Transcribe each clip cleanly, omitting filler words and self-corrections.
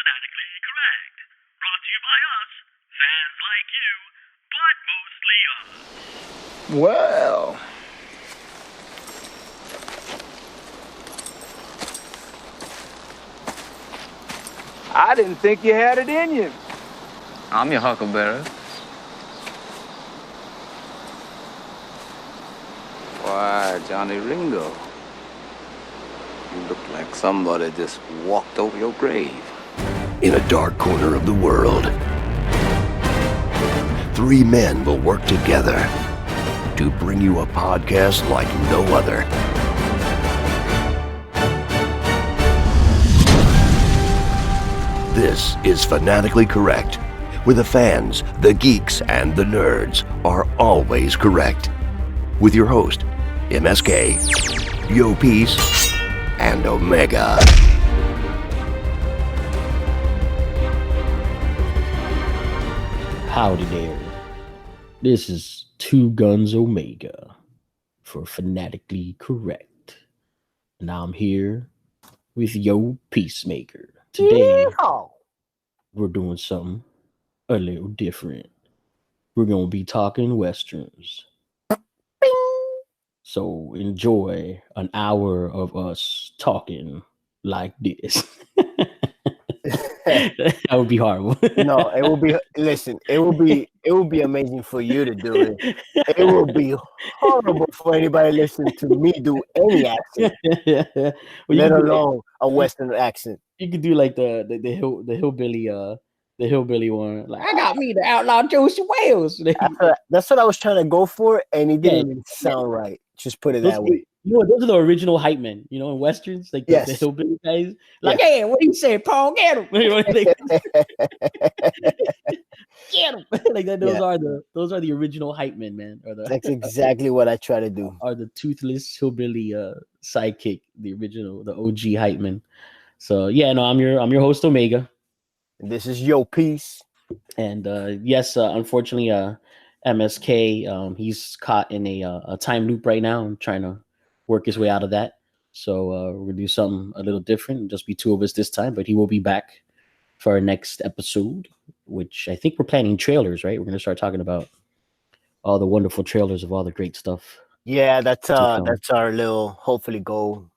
Fanatically Correct. Brought to you by us, fans like you, but mostly us. Well, I didn't think you had it in you. I'm your huckleberry. Why, Johnny Ringo, you look like somebody just walked over your grave. In a dark corner of the world, three men will work together to bring you a podcast like no other. This is Fanatically Correct, where the fans, the geeks, and the nerds are always correct. With your host, MSK, Yo-Peace, and Omega. Howdy there. This is Two Guns Omega for Fanatically Correct. And I'm here with Yo-PeaceMaker. Today, we're doing something a little different. We're going to be talking Westerns. So enjoy an hour of us talking like this. That would be horrible. No, it will be. Listen, it will be amazing for you to do it. It will be horrible for anybody listening to me do any accent, Well, let alone a Western accent. You could do like the hillbilly one. Like, I got me the outlaw Josie Wales. That's what I was trying to go for, and it didn't even sound right. Just put it that way. You know, those are the original hype men, you know, in Westerns, like the hillbilly guys. Like, hey, what do you say, Paul? Get him! You know, get him! Like that. Those are the original hype men, man. That's exactly what I try to do. Are the toothless hillbilly sidekick, the original, the OG hype man. So yeah, no, I'm your host Omega. This is Yo-Peace. And yes, unfortunately, MSK, he's caught in a time loop right now. I'm trying to work his way out of that. So we're gonna do something a little different. Just be two of us this time, but he will be back for our next episode, which I think we're planning trailers, right? We're gonna start talking about all the wonderful trailers of all the great stuff. Yeah, that's our little hopefully goal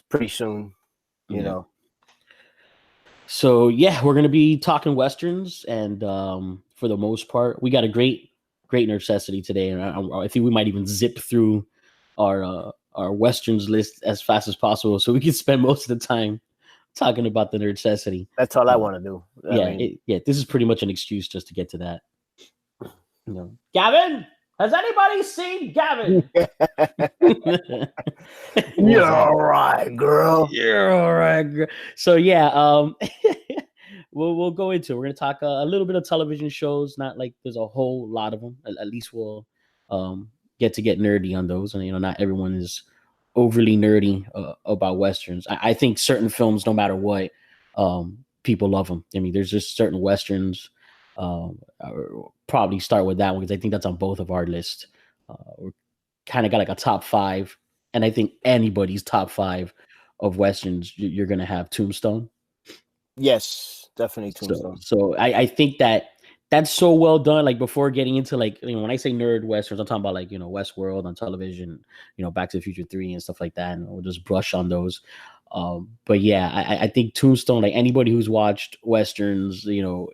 pretty soon. You know. So yeah, we're gonna be talking Westerns, and for the most part, we got a great necessity today, and I think we might even zip through our Westerns list as fast as possible, so we can spend most of the time talking about the necessity. That's all I want to do. This is pretty much an excuse just to get to that. You know, Gavin, has anybody seen Gavin? You're all right, girl. You're all right, girl. So yeah, we'll go into it. We're gonna talk a little bit of television shows. Not like there's a whole lot of them. At least we'll get nerdy on those. And you know, not everyone is overly nerdy about Westerns. I think certain films, no matter what, people love them. I mean, there's just certain Westerns. Probably start with that one because I think that's on both of our lists. We're kind of got like a top 5, and I think anybody's top 5 of Westerns, you're gonna have Tombstone. Yes, definitely Tombstone. So I think that's so well done. Like before getting into like, you know, when I say nerd Westerns, I'm talking about like, you know, Westworld on television, you know, Back to the Future 3 and stuff like that. And we'll just brush on those. But yeah, I think Tombstone, like anybody who's watched Westerns, you know,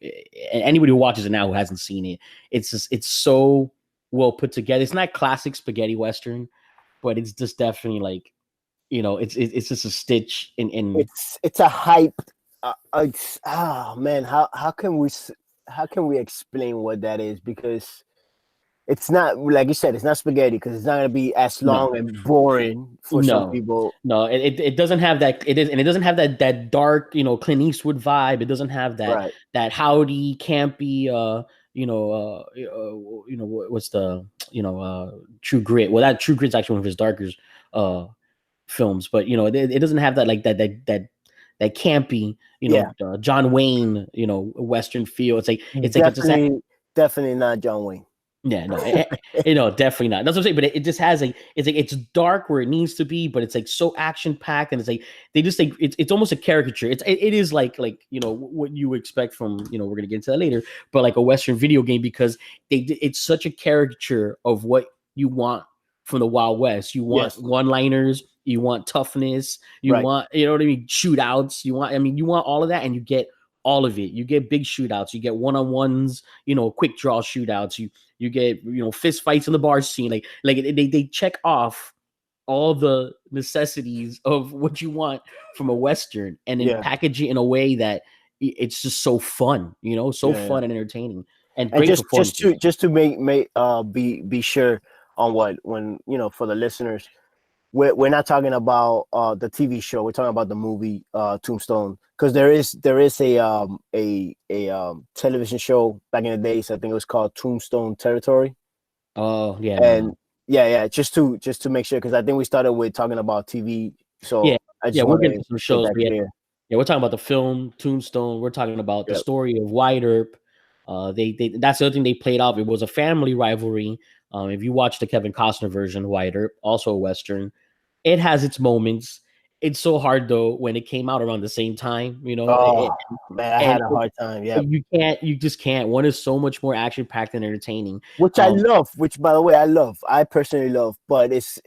anybody who watches it now who hasn't seen it, it's so well put together. It's not classic spaghetti Western, but it's just definitely like, you know, it's just a stitch in. It's a hype. Man, how can we explain what that is? Because it's not, like you said, it's not spaghetti because it's not going to be as long and boring for some people. No, it doesn't have that. It doesn't have that dark, you know, Clint Eastwood vibe. It doesn't have that that howdy campy, what's the, True Grit. Well, that True Grit's actually one of his darker films, but you know, it doesn't have that like that campy, John Wayne, Western feel. It's like definitely not John Wayne. Yeah, no, definitely not. That's what I'm saying. But it just has it's dark where it needs to be, but it's like so action packed, and it's like they just like it's almost a caricature. It is like what you expect from we're gonna get into that later, but like a Western video game because it's such a caricature of what you want from the Wild West. You want Yes. one-liners, you want toughness, you Right. want what I mean, shootouts. You want all of that, and you get all of it. You get big shootouts, you get one-on-ones, quick draw shootouts. You get fist fights in the bar scene. Like they check off all the necessities of what you want from a Western, and then Yeah. package it in a way that it's just so fun, so Yeah, fun and entertaining, and And great just performances. to make be sure on when for the listeners, we're not talking about the TV show. We're talking about the movie Tombstone, because there is a television show back in the days. I think it was called Tombstone Territory. Oh yeah, And yeah, just to make sure, because I think we started with talking about TV. So yeah, I just yeah. We'll want get to into some get shows. that But clear. yeah, we're talking about the film Tombstone. We're talking about the Yep. story of Wyatt Earp. They that's the other thing they played off. It was a family rivalry. If you watch the Kevin Costner version, Wyatt Earp, also a Western, it has its moments. It's so hard though when it came out around the same time, Oh man, I and had a hard time. Yeah, you just can't. One is so much more action packed and entertaining. which I love. Which, by the way, I personally love. But it's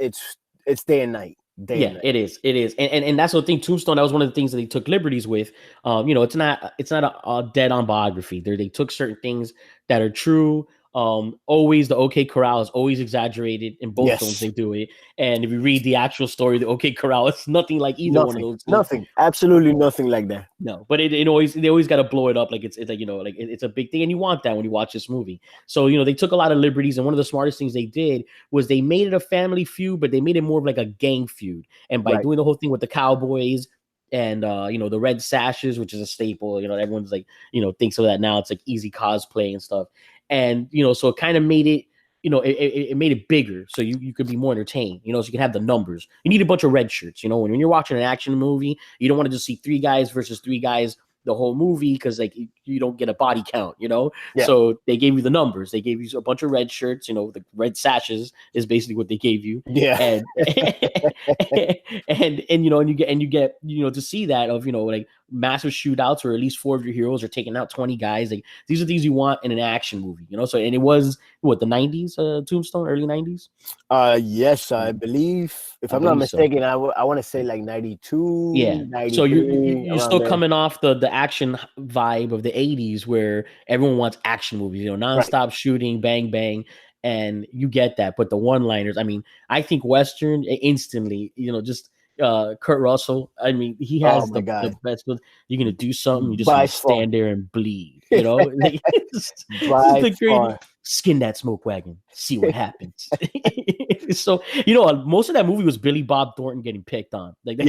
day and night. Day and night. It is, and that's the thing. Tombstone, that was one of the things that they took liberties with. It's not a dead on biography. They took certain things that are true. Always the OK Corral is always exaggerated in both films. They do it, and if you read the actual story, the OK Corral, it's nothing like either one of those. Nothing, absolutely nothing like that. No, but they always got to blow it up like it's like like it's a big thing, and you want that when you watch this movie. So they took a lot of liberties, and one of the smartest things they did was they made it a family feud, but they made it more of like a gang feud, and by doing the whole thing with the Cowboys and the red sashes, which is a staple. Everyone's like thinks of that now. It's like easy cosplay and stuff, and so it kind of made it. It made it bigger, so you could be more entertained. So you can have the numbers. You need a bunch of red shirts. When you're watching an action movie, you don't want to just see 3 guys versus 3 guys the whole movie, because like you don't get a body count. So they gave you the numbers. They gave you a bunch of red shirts. The red sashes is basically what they gave you. Yeah, and and you get to see that of like massive shootouts where at least 4 of your heroes are taking out 20 guys. Like these are things you want in an action movie. So and it was the 90s, Tombstone, early 90s. Yes, I believe, if I'm not mistaken, so. I want to say like 92. Yeah, 93, so you're still there. coming off the action vibe of the 80s where everyone wants action movies, nonstop shooting, bang bang, and you get that. But the one-liners, I mean, I think Western instantly, just Kurt Russell. I mean, he has the best. You're gonna do something, you just stand there and bleed. Like, skin that smoke wagon, see what happens. So most of that movie was Billy Bob Thornton getting picked on. Like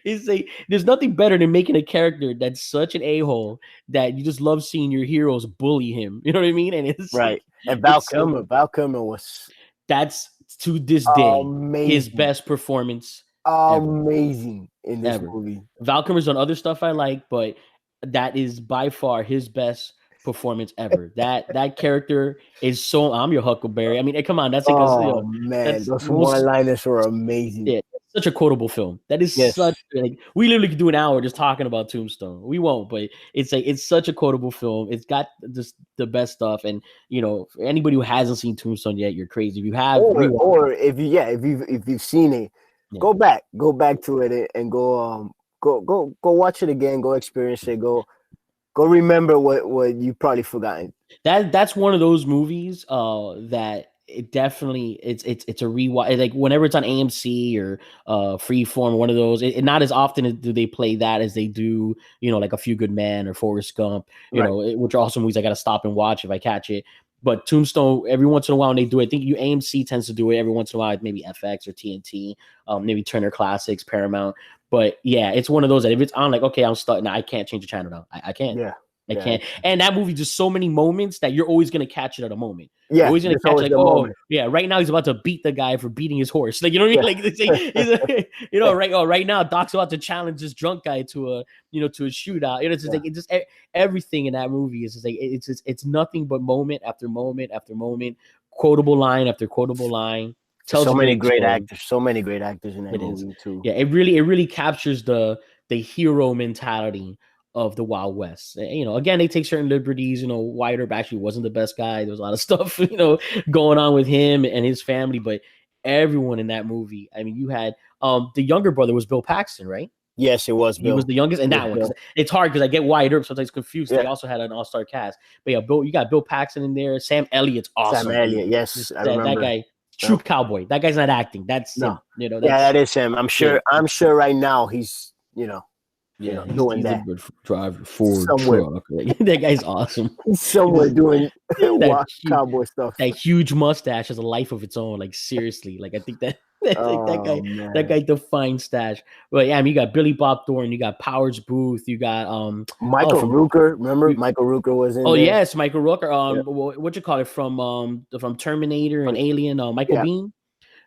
it's like there's nothing better than making a character that's such an a-hole that you just love seeing your heroes bully him. You know what I mean? And it's right. And Val Kilmer was that's to this day amazing. His best performance. Amazing in this movie. Val Kilmer's on other stuff I like, but that is by far his best performance ever. That character is so. I'm your Huckleberry. I mean, come on, that's like man, those one-liners were amazing. Yeah, such a quotable film. That is such like we literally could do an hour just talking about Tombstone. We won't, but it's such a quotable film. It's got just the best stuff, and for anybody who hasn't seen Tombstone yet, you're crazy. If you have, or if you've seen it, go back to it and go watch it again. Go experience it. Go remember what you probably forgotten. That's one of those movies that it definitely it's a rewatch. Like whenever it's on AMC or Freeform, one of those. It not as often do they play that as they do, like A Few Good Men or Forrest Gump, which are also movies I got to stop and watch if I catch it. But Tombstone, every once in a while when they do it, I think AMC tends to do it every once in a while, maybe FX or TNT, maybe Turner Classics, Paramount. But yeah, it's one of those that if it's on, like, okay, I'm stuck now, I can't change the channel now. I can't. Yeah. I can't. And that movie, just so many moments that you're always gonna catch it at a moment. Yeah, You're always gonna there's catch always like, the oh moment. yeah, right now he's about to beat the guy for beating his horse. Like, you know what I mean? Yeah. Like you know, right now Doc's about to challenge this drunk guy to a to a shootout. It's just like everything in that movie is just like it's nothing but moment after moment after moment, quotable line after quotable line. Tells So a many great great story. actors. So many great actors in that It is. movie too. Yeah, it really captures the hero mentality of the Wild West. Again, they take certain liberties. Wyatt Earp actually wasn't the best guy. There was a lot of stuff, going on with him and his family, but everyone in that movie. I mean, you had the younger brother was Bill Paxton, right? Yes, it was He Bill. was the youngest in that one. It's hard because I get Wyatt Earp sometimes confused. Yeah. They also had an all-star cast. But yeah, Bill, you got Bill Paxton in there. Sam Elliott's awesome. Sam Elliott, yes, I remember. That guy, true cowboy. That guy's not acting. That's him. That is him. I'm sure. Yeah. I'm sure right now he's doing he's that. a driver Ford Somewhere. truck. That guy's awesome. He's somewhere doing cowboy stuff. That huge mustache has a life of its own. Like, seriously, like I think that man. that guy defines stash. But yeah, I mean, you got Billy Bob Thornton, you got Powers Booth, you got Michael Rooker. Remember Michael Rooker was in there? Yes, Michael Rooker. What you call it from Terminator and Alien, Michael Biehn.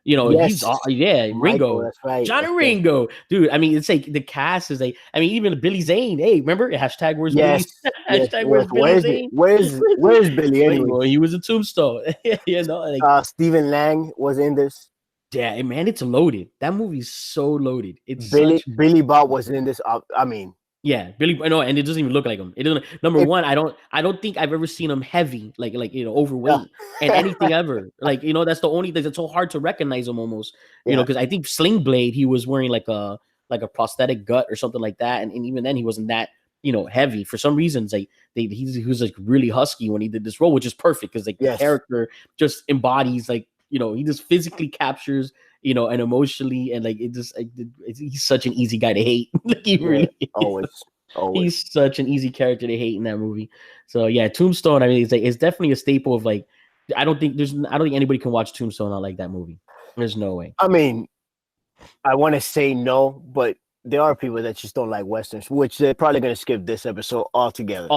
Yes. Ringo. Michael, that's right. Johnny Ringo. Dude, I mean, it's like the cast is like, I mean, even Billy Zane. Hey, remember? Hashtag where's Billy? Hashtag where's Billy Zane? Where's Billy anyway? Well, he was a Tombstone. Stephen Lang was in this. Yeah, man, it's loaded. That movie's so loaded. It's Billy Bob was in this. I mean, yeah, Billy. No, and it doesn't even look like him. It doesn't. One, I don't think I've ever seen him heavy, like overweight, and anything ever. Like, that's the only thing. It's so hard to recognize him almost. Because I think Sling Blade, he was wearing like a prosthetic gut or something like that, and even then he wasn't that heavy. For some reasons, like he was like really husky when he did this role, which is perfect because like the character just embodies like he just physically captures and emotionally, and like he's such an easy guy to hate. Like, he really always. He's such an easy character to hate in that movie. So yeah, Tombstone. I mean, it's definitely a staple of like. I don't think anybody can watch Tombstone not like that movie. There's no way. I mean, I want to say no, but there are people that just don't like westerns, which they're probably going to skip this episode altogether.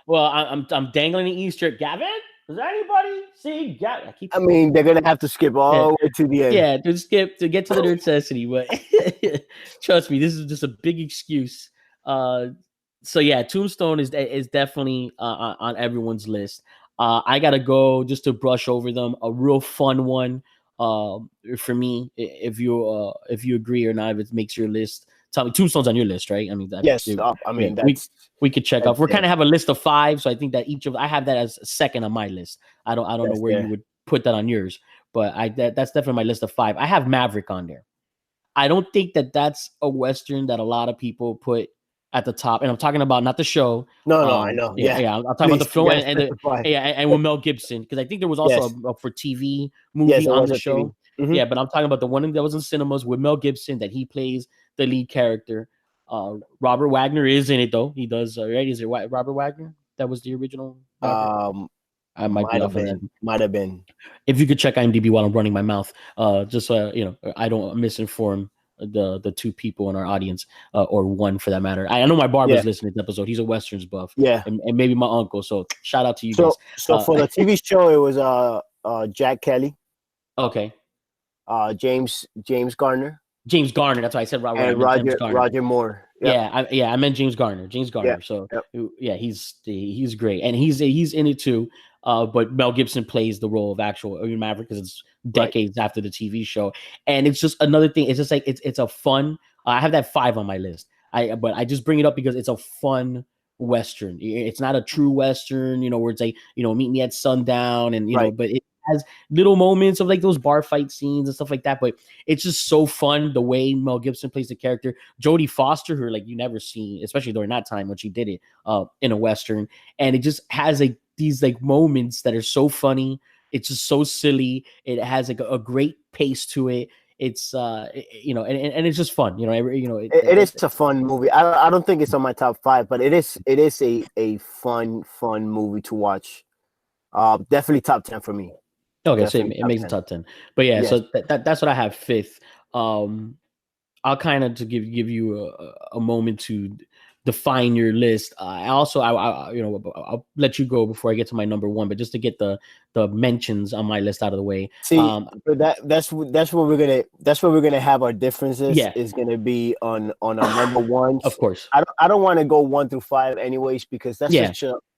Well, I'm dangling the Easter, Gavin. Does anybody see? I mean, they're gonna have to skip all the way to the end. Yeah, to get to the necessity, but trust me, this is just a big excuse. So yeah, Tombstone is definitely on everyone's list. I gotta go just to brush over them. A real fun one for me, if you agree or not, if it makes your list. Tell me, Tombstone's on your list, right? I mean, yes. I mean, we could check off. We're kind of have a list of 5, so I think that I have that as second on my list. I don't know where you would put that on yours, but that's definitely my list of 5. I have Maverick on there. I don't think that's a western that a lot of people put at the top, and I'm talking about not the show. No, I know. Yeah, I'm talking about the film and with Mel Gibson, because I think there was also a for TV movie on the show. Mm-hmm. Yeah, but I'm talking about the one that was in cinemas with Mel Gibson that he plays the lead character. Robert Wagner is in it though. He does right. Is it Robert Wagner? That was the original. I might have been. If you could check IMDb while I'm running my mouth, just so I don't misinform the 2 people in our audience, or one for that matter. I know my barber's listening to the episode. He's a westerns buff. Yeah, and maybe my uncle. So shout out to you guys. So for the TV show, it was Jack Kelly. Okay. James Garner. James Garner. That's why I said Robert. And Roger Moore. Yep. I meant James Garner. Yep. So he's great, and he's in it too. But Mel Gibson plays the role of actual Maverick because it's decades after the TV show, and it's just another thing. It's just like it's a fun. I have that 5 on my list. But I just bring it up because it's a fun western. It's not a true western, where it's like meet me at sundown, and know, but it has little moments of like those bar fight scenes and stuff like that. But it's just so fun the way Mel Gibson plays the character. Jodie Foster, who like you never seen, especially during that time when she did it in a western, and it just has like these like moments that are so funny. It's just so silly. It has like a great pace to it. It's and it's just fun. It is a fun movie. I don't think it's on my top 5, but it is a fun movie to watch. Definitely top 10 for me. Okay, so it makes the top 10. But yeah, so that's what I have 5th. I'll kind of to give you a moment to define your list. I also, I'll let you go before I get to my number one, but just to get the mentions on my list out of the way. See, but that's where we're gonna have our differences. Yeah. Is gonna be on our number ones. Of course. I don't want to go 1 through 5 anyways, because that's Yeah.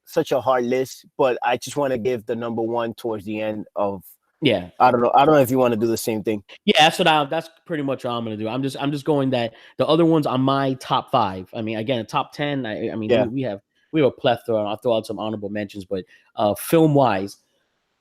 such a hard list. But I just want to give the number one towards the end of. Yeah. I don't know if you want to do the same thing. Yeah, that's pretty much what I'm gonna do. I'm just going that the other ones on my top 5. I mean, again, top 10. I mean, Yeah. we have a plethora. I'll throw out some honorable mentions, but film wise,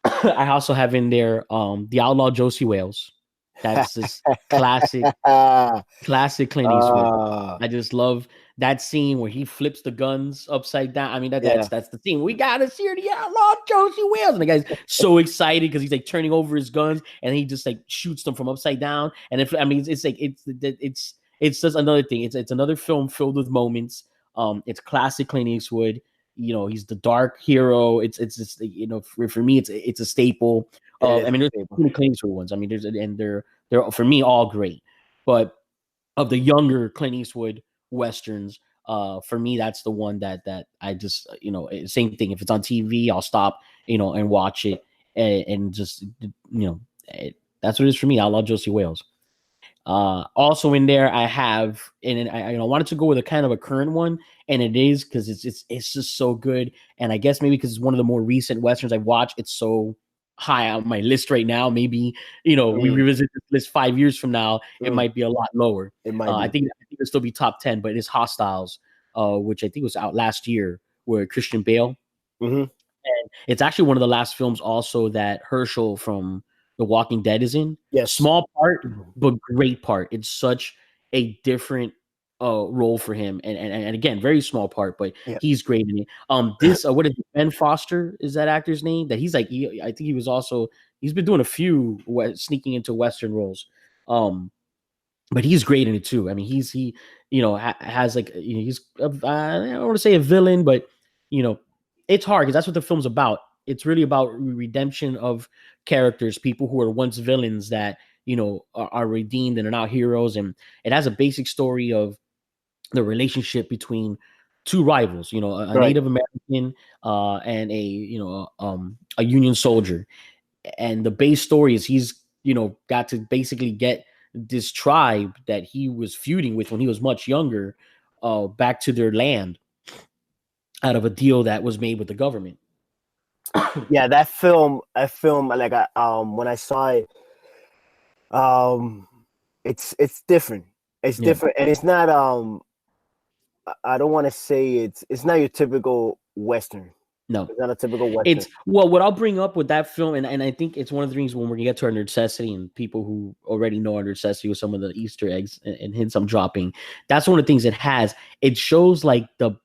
I also have in there the Outlaw Josie Wales. That's this classic Clint Eastwood. I just love that scene where he flips the guns upside down. I mean, that's the scene. We gotta see the Outlaw Josie Wales, and the guy's so excited because he's like turning over his guns, and he just like shoots them from upside down. And it's just another thing. It's another film filled with moments. It's classic Clint Eastwood. You know, he's the dark hero. It's just, you know, for me, it's a staple. I mean, there's many Clint Eastwood ones. I mean, they're for me all great. But of the younger Clint Eastwood westerns, for me, that's the one that I just, you know, same thing. If it's on TV, I'll stop, you know, and watch it, and just, you know, that's what it is for me. Outlaw Josie Wales. Also in there, I have, and I wanted to go with a kind of a current one, and it is because it's just so good. And I guess maybe because it's one of the more recent westerns I've watched, it's so high on my list right now. Maybe, you know, we revisit this list 5 years from now, it might be a lot lower. It might. I think it'll still be top 10, but it's Hostiles, which I think was out last year, where Christian Bale. Mm-hmm. And it's actually one of the last films also that Herschel from The Walking Dead is in. Yes. Small part, but great part. It's such a different role for him, and again, very small part, but he's great in it. This what is it, Ben Foster is that actor's name? That he's like, I think he was also, he's been doing a few sneaking into Western roles, but he's great in it too. I mean, he you know, has like, you know, he's I don't want to say a villain, but you know, it's hard because that's what the film's about. It's really about redemption of characters, people who were once villains that, you know, are redeemed and are now heroes. And it has a basic story of the relationship between two rivals, you know, a Native American and a Union soldier. And the base story is he's, you know, got to basically get this tribe that he was feuding with when he was much younger back to their land out of a deal that was made with the government. Yeah, that film, like when I saw it, it's different. It's different, and it's not. I don't want to say it's not your typical Western. No, it's not a typical Western. It's, well, what I'll bring up with that film, and I think it's one of the things when we're gonna get to our nerdcessity and people who already know our nerdcessity with some of the Easter eggs and hints I'm dropping. That's one of the things it has. It shows like the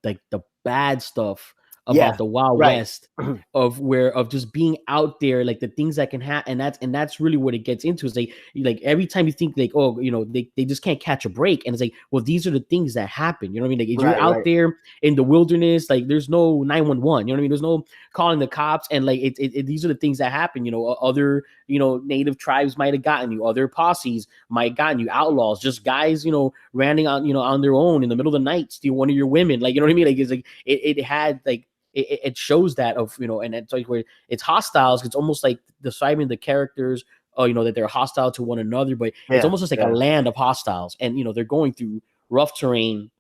bad stuff about the Wild West of just being out there, like the things that can happen, and that's really what it gets into. Is like every time you think like, oh, you know, they just can't catch a break, and it's like, well, these are the things that happen. You know what I mean? Like if you're out there in the wilderness, like there's no 911. You know what I mean? There's no calling the cops, and like these are the things that happen. You know, other, you know, native tribes might have gotten you, other posses might have gotten you, outlaws, just guys, you know, ranting on, you know, on their own in the middle of the night, steal one of your women. Like, you know what I mean? Like it's like it had like. It shows that of, you know, and it's like where it's Hostiles. It's almost like describing the characters, you know, that they're hostile to one another, but it's almost just like a land of hostiles, and you know they're going through rough terrain,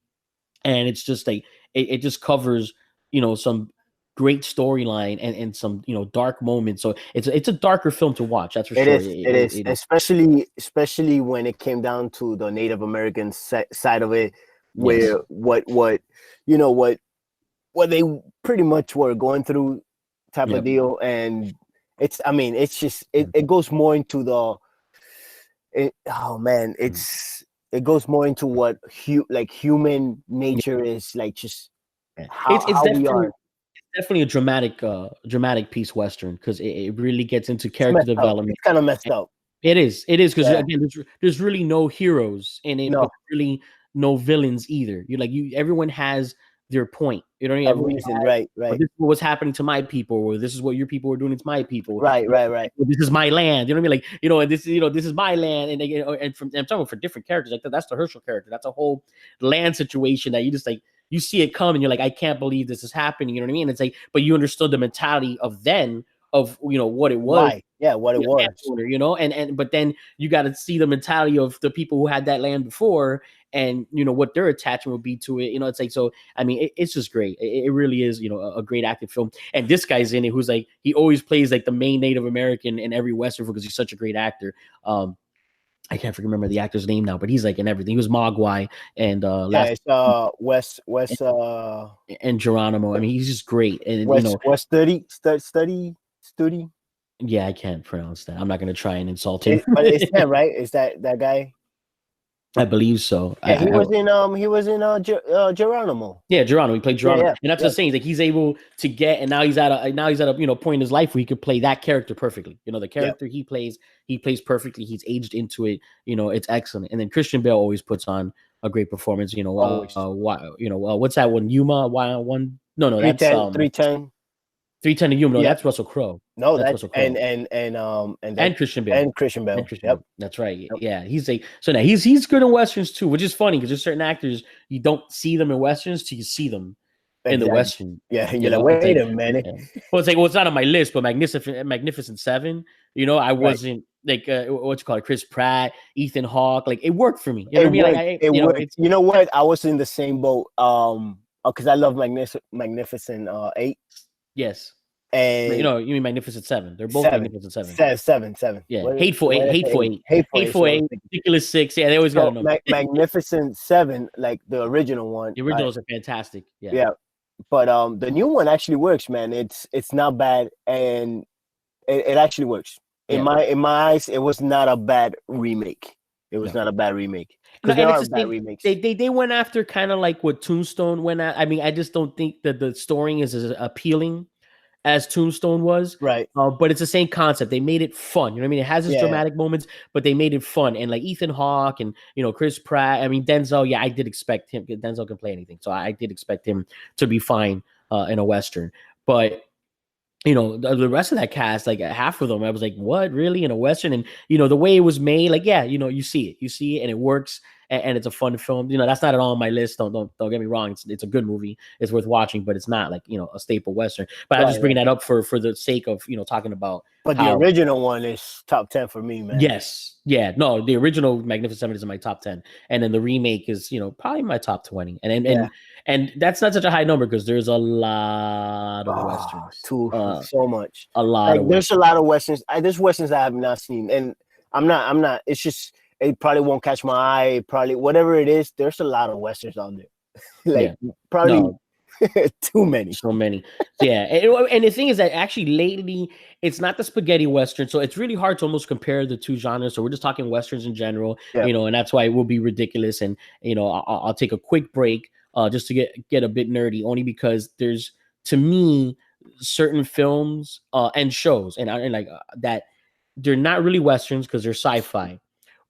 and it's just like it just covers, you know, some great storyline and some, you know, dark moments. So it's a darker film to watch. That's for sure. It is, especially when it came down to the Native American side of it, where what you know what they pretty much were going through type of deal. And it's just it goes more into it goes more into what human nature is, like just how we are. It's definitely a dramatic piece Western, because it really gets into character development. It's kind of messed up. It is because again, there's really no heroes in it, but really no villains either. Everyone has their point. You know what I mean? Reason, right. This is what's happening to my people, or this is what your people are doing to my people. Right. This is my land. You know what I mean? Like, you know, this is my land, and I'm talking for different characters. Like that's the Herschel character. That's a whole land situation that you just like. you see it come and you're like, I can't believe this is happening. You know what I mean? It's like, but you understood the mentality of then of what it was. Why? Yeah, what it was. And but then you got to see the mentality of the people who had that land before, and what their attachment would be to it. It's like, so I mean, it's just great. It really is, a great acted film. And this guy's in it who's like, he always plays like the main Native American in every Western film because he's such a great actor. I can't remember the actor's name now, but he's like in everything. He was Mogwai and it's West and Geronimo. I mean, he's just great. And West study. Yeah, I can't pronounce that. I'm not going to try and insult him. But it's that right? Is that guy? I believe so. Yeah, he was in Geronimo. Yeah, Geronimo. He played Geronimo, Yeah, and that's the saying. Like he's able to get, and now he's at a point in his life where he could play that character perfectly. The character he plays perfectly. He's aged into it. It's excellent. And then Christian Bale always puts on a great performance. What's that one? Yuma? One? No, that's 310. 310 to Yuma. No, that's Russell Crowe. No, that's Russell Crowe. And Christian Bale. And Christian Bale. Yep. That's right. Yep. Yeah, he's like, so now he's good in Westerns too, which is funny because there's certain actors you don't see them in Westerns till you see them in the Western. Yeah, you're like, wait a minute. Yeah. Well, it's not on my list, but Magnificent Seven. I wasn't like what you call it, Chris Pratt, Ethan Hawke. Like it worked for me. You know what I mean? It worked. You know what? I was in the same boat. Because I love Magnificent 8. Yes. And you mean Magnificent Seven. They're both Magnificent Seven. Seven. Yeah. Hateful Eight. Ridiculous 6. Yeah, they always got to know. Magnificent 7, like the original one. The originals are fantastic. Yeah. Yeah. But the new one actually works, man. It's not bad, and it actually works. In my eyes, it was not a bad remake. It was not a bad remake. Because there are bad remakes. They went after kind of like what Tombstone went at. I mean, I just don't think that the story is as appealing as Tombstone was. Right. But it's the same concept. They made it fun. You know what I mean? It has its dramatic moments, but they made it fun. And like Ethan Hawke and, Chris Pratt. I mean, Denzel, I did expect him. Denzel can play anything. So I did expect him to be fine in a Western. But the rest of that cast, like half of them, I was like, what, really, in a Western? And the way it was made, like, you see it and it works, and it's a fun film. That's not at all on my list. Don't get me wrong. It's a good movie. It's worth watching, but it's not like a staple Western. But I just bring that up for the sake of talking about. But the original one is top 10 for me, man. Yes, yeah, no, the original Magnificent Seven is in my top 10, and then the remake is probably my top 20, and that's not such a high number because there's a lot of Westerns. So much. A lot. There's a lot of Westerns. There's Westerns I have not seen, and I'm not. It's just it probably won't catch my eye. Probably whatever it is. There's a lot of Westerns out there. Probably too many. So many. Yeah, and the thing is that actually lately it's not the spaghetti Western, so it's really hard to almost compare the two genres. So we're just talking Westerns in general, and that's why it will be ridiculous. And I'll take a quick break. Just to get a bit nerdy, only because there's, to me, certain films and shows and like that they're not really Westerns because they're sci-fi,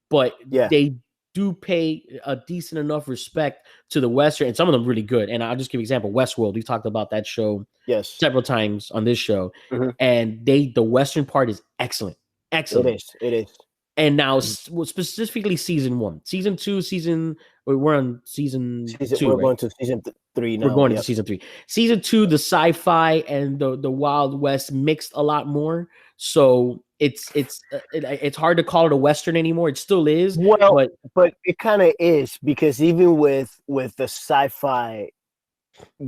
but they do pay a decent enough respect to the Western, and some of them really good. And I'll just give an example. Westworld, we talked about that show several times on this show, and the Western part is excellent. It is. And now, specifically season 1, season 2, we're on season 2. We're going to season 3 now. We're going to season 3. Season 2, the sci-fi and the Wild West mixed a lot more. So it's hard to call it a Western anymore. It still is. Well, but it kind of is, because even with the sci-fi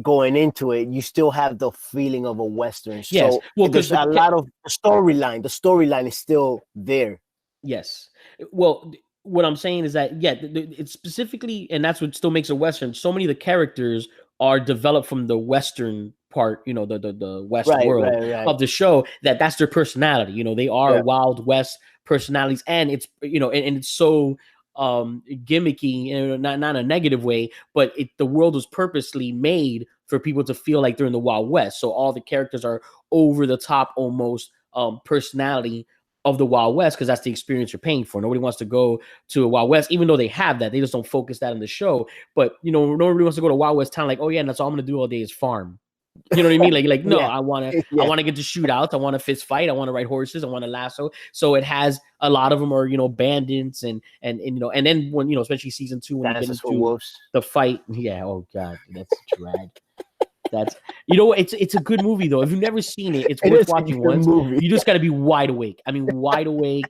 going into it, you still have the feeling of a Western. Yes. So there's a lot of storyline. The storyline is still there. Yes. Well, what I'm saying is that, it's specifically, and that's what still makes a Western. So many of the characters are developed from the Western part, the West world of the show, that's their personality. They are Wild West personalities, and it's, and it's so gimmicky, not in a negative way, but the world was purposely made for people to feel like they're in the Wild West. So all the characters are over the top, almost personality of the Wild West, because that's the experience you're paying for. Nobody wants to go to a Wild West, even though they have that. They just don't focus that in the show. But nobody wants to go to Wild West town like, oh yeah, and that's all I'm gonna do all day is farm. You know what I mean? No, I want to get to shoot out. I want to fist fight. I want to ride horses. I want to lasso. So it has a lot of them are, bandits and and then when, especially season 2 when you get Dances with into Wolves. the fight. Yeah. Oh God, that's drag. That's it's a good movie though. If you've never seen it, it's It worth is a watching good once. movie. You just got to be wide awake. I mean, wide awake.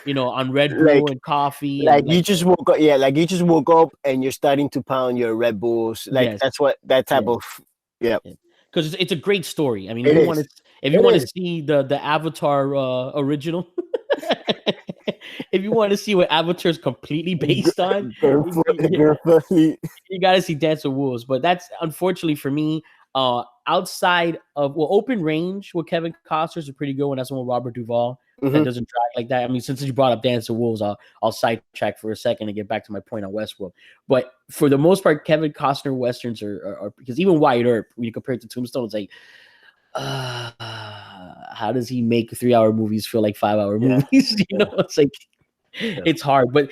On Red Bull Like- and coffee. Like and you just woke up, yeah. Like you just woke up and you're starting to pound your Red Bulls. Like Yes. that's what that type Yeah. of, yeah. Because it's a great story. I mean, It if you is. want to, It is. see the Avatar original, if you want to see what Avatar is completely based on, you got to see Dance with Wolves. But that's unfortunately for me. Outside of Open Range with Kevin Costner is a pretty good one. That's one with Robert Duvall that Mhm. doesn't drag like that. I mean, since you brought up Dance with Wolves, I'll sidetrack for a second and get back to my point on Westworld. But for the most part, Kevin Costner westerns are because even Wyatt Earp, when you compare it to Tombstone, it's like, how does he make 3-hour movies feel like 5-hour movies? It's like it's hard, but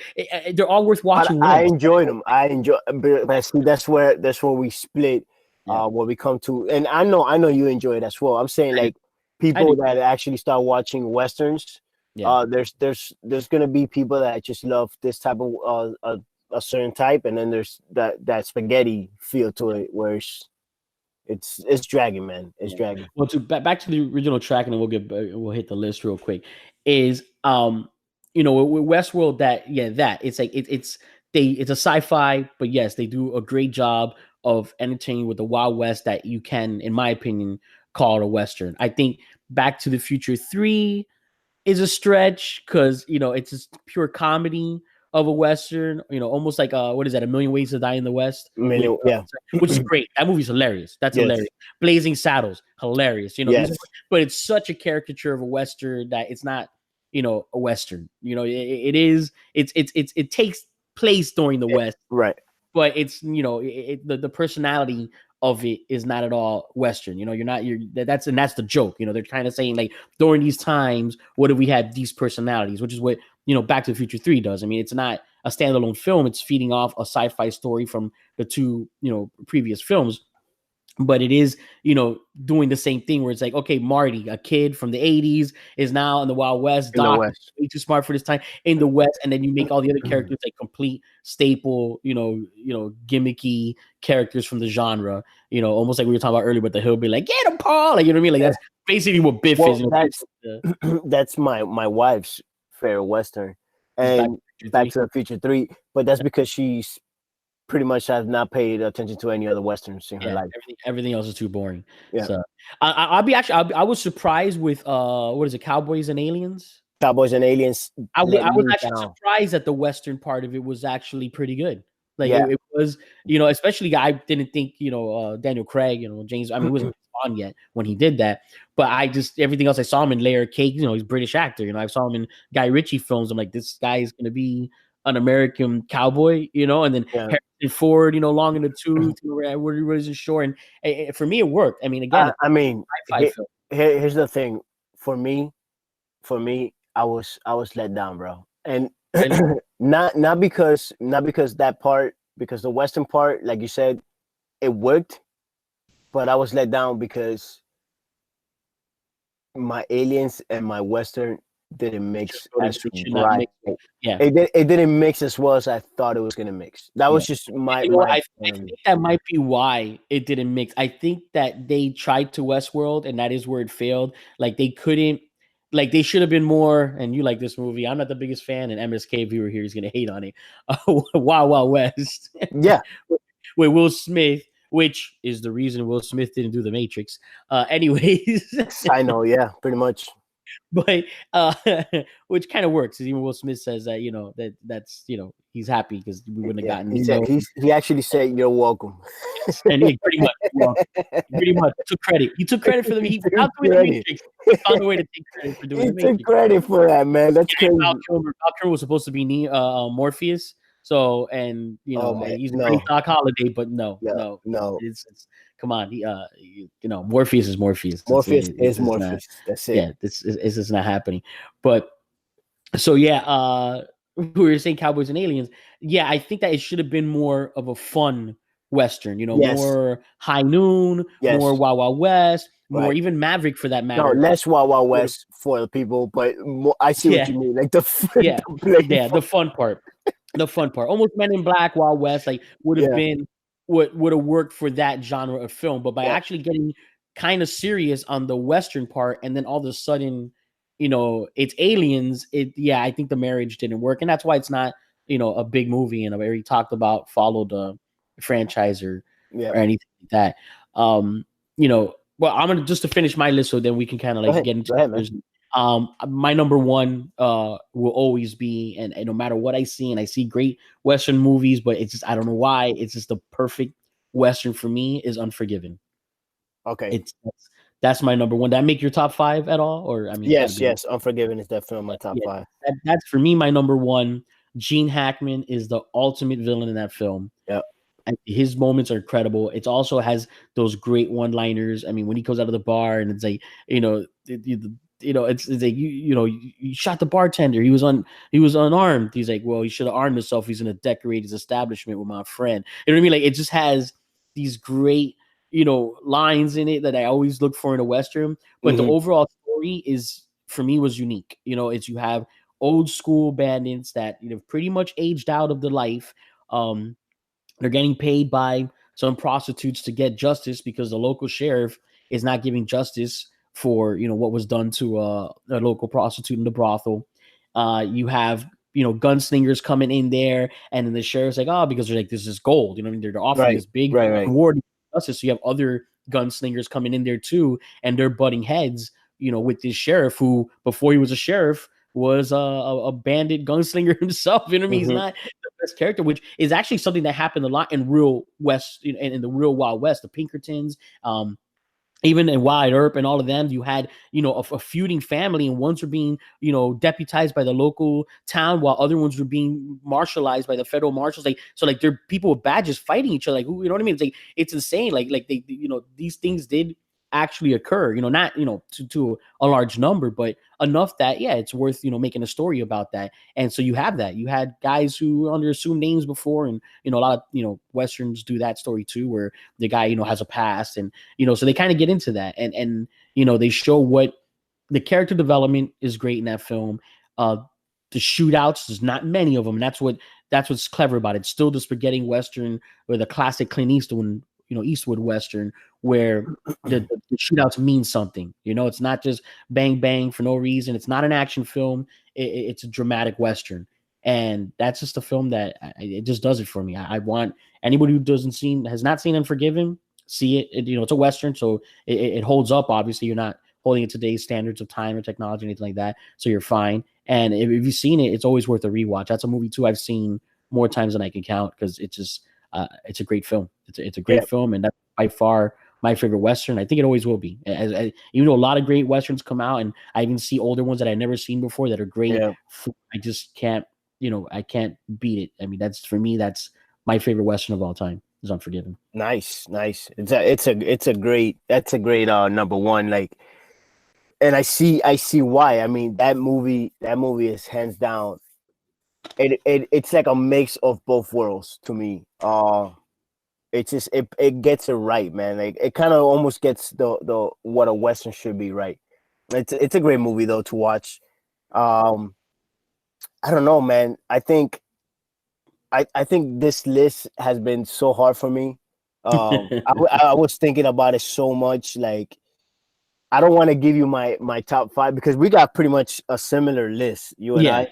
they're all worth watching. I enjoyed them. But see, that's where we split. Where we come to, and I know you enjoy it as well. I'm saying like people that actually start watching westerns. There's gonna be people that just love this type of a certain type, and then there's that spaghetti feel to it, where it's dragging, man. It's dragging. Well, back to the original track, and then we'll hit the list real quick. Is with Westworld it's like it's a sci-fi, but yes, they do a great job of entertaining with the Wild West that you can, in my opinion, call it a Western. I think Back to the Future 3 is a stretch because it's just pure comedy of a Western, almost like what is that, A Million Ways to Die in the West? Which is great. That movie's hilarious. That's hilarious. Blazing Saddles, hilarious. But it's such a caricature of a Western that it's not, a Western. It takes place during the West, right? But it's the personality of it is not at all Western. That's the joke. They're kind of saying like during these times, what if we had these personalities, which is what Back to the Future 3 does. I mean, it's not a standalone film; it's feeding off a sci-fi story from the two previous films. But it is, doing the same thing where it's like, okay, Marty, a kid from the 80s, is now in the Wild West. Doc is way too smart for this time in the West. And then you make all the other characters like complete staple, gimmicky characters from the genre, almost like we were talking about earlier, but the hillbilly, like, get him, Paul. Like, you know what I mean? Like, that's basically what Biff is. That's my wife's favorite Western. And Back to the Future 3. But that's because she's pretty much has not paid attention to any other Westerns in her life. Everything else is too boring. Yeah. So I was surprised with what is it, Cowboys and Aliens? Cowboys and Aliens. I was actually surprised that the Western part of it was actually pretty good. Like it was, especially I didn't think, Daniel Craig, James, I mean, he wasn't on yet when he did that, but everything else I saw him in Layer Cake, he's a British actor, I saw him in Guy Ritchie films. I'm like, this guy is going to be an American cowboy, and then Harrison Ford, long in the tooth, where he was short, and for me it worked. I mean, again, here's the thing. For me, I was let down, bro, and not because that part, because the Western part, like you said, it worked, but I was let down because my Aliens and my Western didn't mix as right. It didn't mix as well as I thought it was gonna mix. That was just my. I think that might be why it didn't mix. I think that they tried to Westworld, and that is where it failed. Like they couldn't. Like they should have been more. And you like this movie? I'm not the biggest fan, and MSK viewer here is gonna hate on it. Wild Wild West. Yeah, with Will Smith. Which is the reason Will Smith didn't do The Matrix. Anyways. I know, yeah, pretty much. But which kind of works, because even Will Smith says that that's he's happy because we wouldn't have gotten. He actually said you're welcome, and he pretty much took credit. He took credit for the he found a way to take credit for doing the Matrix. He took credit for that, man. That's crazy. Val Kilmer was supposed to be Morpheus. So, and he's a Doc Holiday, but no. It's come on, Morpheus is Morpheus. Morpheus is Morpheus. That's it. Yeah, this is not happening. But so we were saying Cowboys and Aliens. Yeah, I think that it should have been more of a fun Western. More High Noon, more Wild Wild West. more, even Maverick for that No, matter. less Wild Wild West for the people, but more, I see what you mean. Like the The fun part, almost Men in Black, Wild West, like would have been what would have worked for that genre of film. But by actually getting kind of serious on the Western part, and then all of a sudden, it's aliens. I think the marriage didn't work, and that's why it's not a big movie and a very talked about, followed franchise or anything like that. Well, I'm gonna just to finish my list, so then we can kind of like get into others. My number one will always be, and no matter what I see, and I see great Western movies, but it's just, I don't know why, it's just the perfect Western for me, is Unforgiven. Okay. That's my number one. Did that make your top five at all? Or I mean, yes, Unforgiven is definitely on my top five. That's for me my number one. Gene Hackman is the ultimate villain in that film. Yeah. And his moments are incredible. It also has those great one-liners. I mean, when he goes out of the bar and it's like, it's like you shot the bartender. He was unarmed. He's like, well, he should have armed himself. He's gonna decorate his establishment with my friend. You know what I mean? Like, it just has these great lines in it that I always look for in a Western. But the overall story for me was unique. It's, you have old school bandits that pretty much aged out of the life. They're getting paid by some prostitutes to get justice because the local sheriff is not giving justice for what was done to a local prostitute in the brothel. You have gunslingers coming in there, and then the sheriff's like, oh, because they're like, this is gold. They're offering this big reward justice. So you have other gunslingers coming in there too, and they're butting heads with this sheriff who, before he was a sheriff, was a bandit gunslinger himself. He's not the best character, which is actually something that happened a lot in real West, in the real Wild West. The Pinkertons, even in Wyatt Earp and all of them, you had a feuding family, and ones were being deputized by the local town, while other ones were being martialized by the federal marshals. Like they're people with badges fighting each other. Like, you know what I mean? It's like, it's insane. Like they these things did actually occur, not to a large number, but enough that it's worth making a story about that. And so you had guys who under assumed names before, and a lot of Westerns do that story too, where the guy has a past, and so they kind of get into that, and they show what the character development is great in that film. The shootouts, there's not many of them, and that's what's clever about it. It's still the spaghetti Western, or the classic Clint Eastwood Eastwood Western, where the shootouts mean something. It's not just bang bang for no reason. It's not an action film. It's a dramatic Western, and that's just a film that it just does it for me. I want anybody who has not seen Unforgiven, see it. It's a Western, so it holds up. Obviously, you're not holding it to today's standards of time or technology or anything like that, so you're fine. And if you've seen it, it's always worth a rewatch. That's a movie too I've seen more times than I can count, because it's just it's a great film. It's a great film, and that's by far my favorite Western. I think it always will be. Even though a lot of great Westerns come out, and I even see older ones that I've never seen before that are great, I just can't, I can't beat it. I mean, that's my favorite Western of all time, is Unforgiven. Nice. It's a great number one. Like, and I see why. I mean, that movie is hands down. It's like a mix of both worlds to me. It's just it gets it right, man. Like, it kind of almost gets the what a Western should be right. It's a great movie though to watch. I don't know, man. I think this list has been so hard for me. I was thinking about it so much. Like, I don't want to give you my top five, because we got pretty much a similar list. You and I,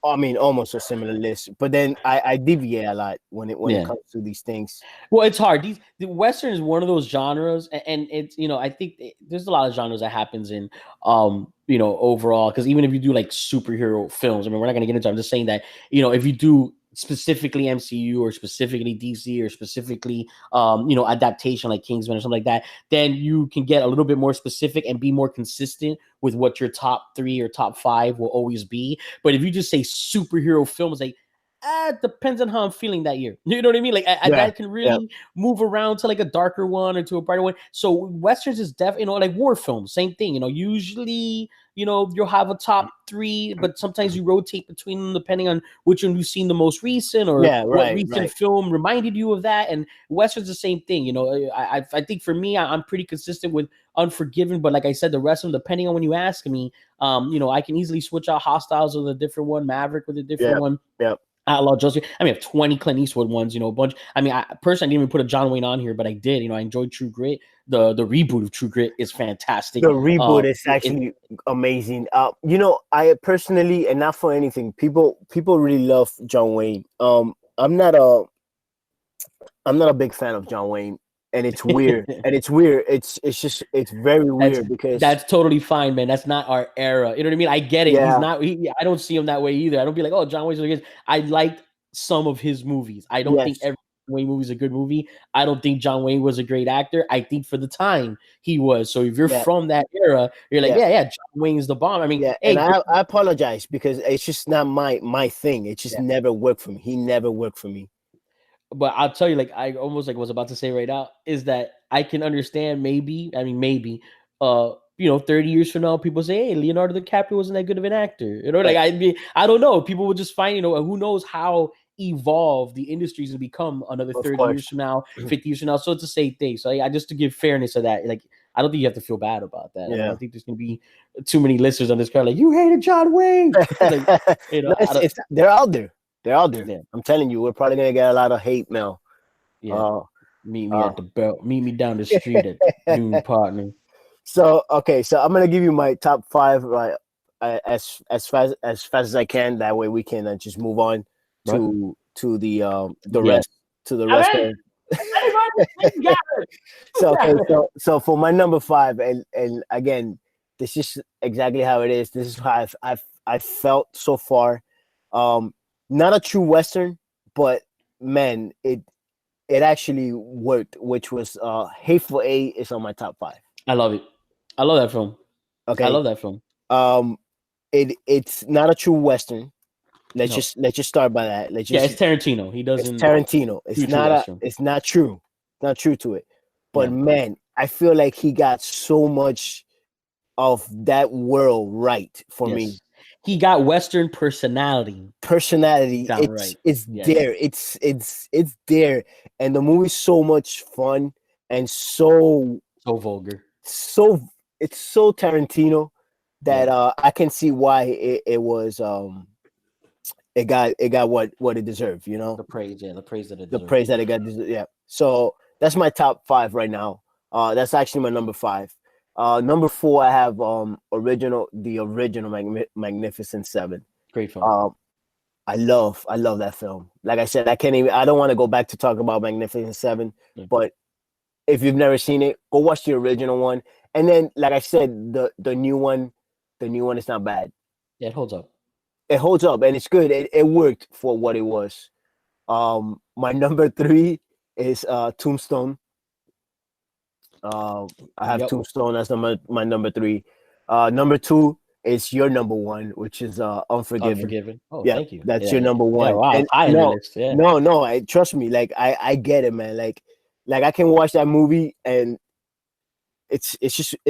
I mean, almost a similar list, but then I deviate a lot when it comes to these things. Well, it's hard. The Western is one of those genres, and it's I think there's a lot of genres that happens in overall, because even if you do like superhero films, I mean, we're not going to get into it. I'm just saying that if you do specifically MCU or specifically DC or specifically adaptation like Kingsman or something like that, then you can get a little bit more specific and be more consistent with what your top 3 or top 5 will always be. But if you just say superhero films, like it depends on how I'm feeling that year. You know what I mean? Like that can really move around to like a darker one or to a brighter one. So Westerns is definitely like war films, same thing. Usually you'll have a top three, but sometimes you rotate between them depending on which one you've seen the most recent or what recent film reminded you of that. And Western's the same thing. I think for me, I'm pretty consistent with Unforgiven, but like I said, the rest of them, depending on when you ask me, I can easily switch out Hostiles with a different one, Maverick with a different one. Yep. Outlaw Justice. I mean, I have 20 Clint Eastwood ones, a bunch. I mean, I personally didn't even put a John Wayne on here, but I did. I enjoyed True Grit. The reboot of True Grit is fantastic. The reboot is actually amazing. I personally, and not for anything, people really love John Wayne. I'm not a big fan of John Wayne, and it's weird. It's very weird because that's totally fine, man. That's not our era. You know what I mean? I get it. Yeah. He's not. I don't see him that way either. I don't be like, oh, John Wayne's really good. I liked some of his movies. I don't think every Wayne movie is a good movie. I don't think John Wayne was a great actor. I think for the time he was. So if you're from that era, you're like, John Wayne's the bomb. I mean, hey, and I apologize because it's just not my thing. It just never worked for me. He never worked for me. But I'll tell you, like I almost was about to say right now, is that I can understand maybe 30 years from now, people say, hey, Leonardo DiCaprio wasn't that good of an actor. I don't know. People will just find, who knows how evolved the industries will become another 30 years from now, 50 years from now. So it's the same thing. So just to give fairness to that, I don't think you have to feel bad about that. I don't think there's going to be too many listeners on this card like, you hated John Wayne. They're out there. They're out there. Yeah. I'm telling you, we're probably gonna get a lot of hate mail. Yeah. Meet me at the belt. Meet me down the street at noon, partner. So I'm gonna give you my top 5 as fast as I can. That way we can just move on to the rest. To the rest. So for my number 5, and again, this is exactly how it is. This is how I've felt so far. Not a true Western, but man, it actually worked, which was Hateful Eight is on my top 5. I love it. I love that film. Okay. I love that film. It's not a true Western. Let's just start by that. It's Tarantino. It's Tarantino. It's not true. Not true to it. But man, I feel like he got so much of that world right for me. He got Western personality. It's there. It's there, and the movie's so much fun and so vulgar. It's so Tarantino that I can see why it was it got what it deserved. The praise that it deserved. The praise that it got. Yeah. So that's my top 5 right now. That's actually my number 5. Number 4, I have the original Magnificent Seven. Great film. I love that film. Like I said, I don't want to go back to talk about Magnificent Seven, but if you've never seen it, go watch the original one. And then, like I said, the new one is not bad. Yeah, it holds up. It holds up, and it's good. It worked for what it was. My number 3 is Tombstone. I have Tombstone as my number 3. Number 2 is your number 1, which is Unforgiven. Oh, thank you. That's your number 1. Yeah, wow. No, trust me. Like I get it, man. Like I can watch that movie, and it's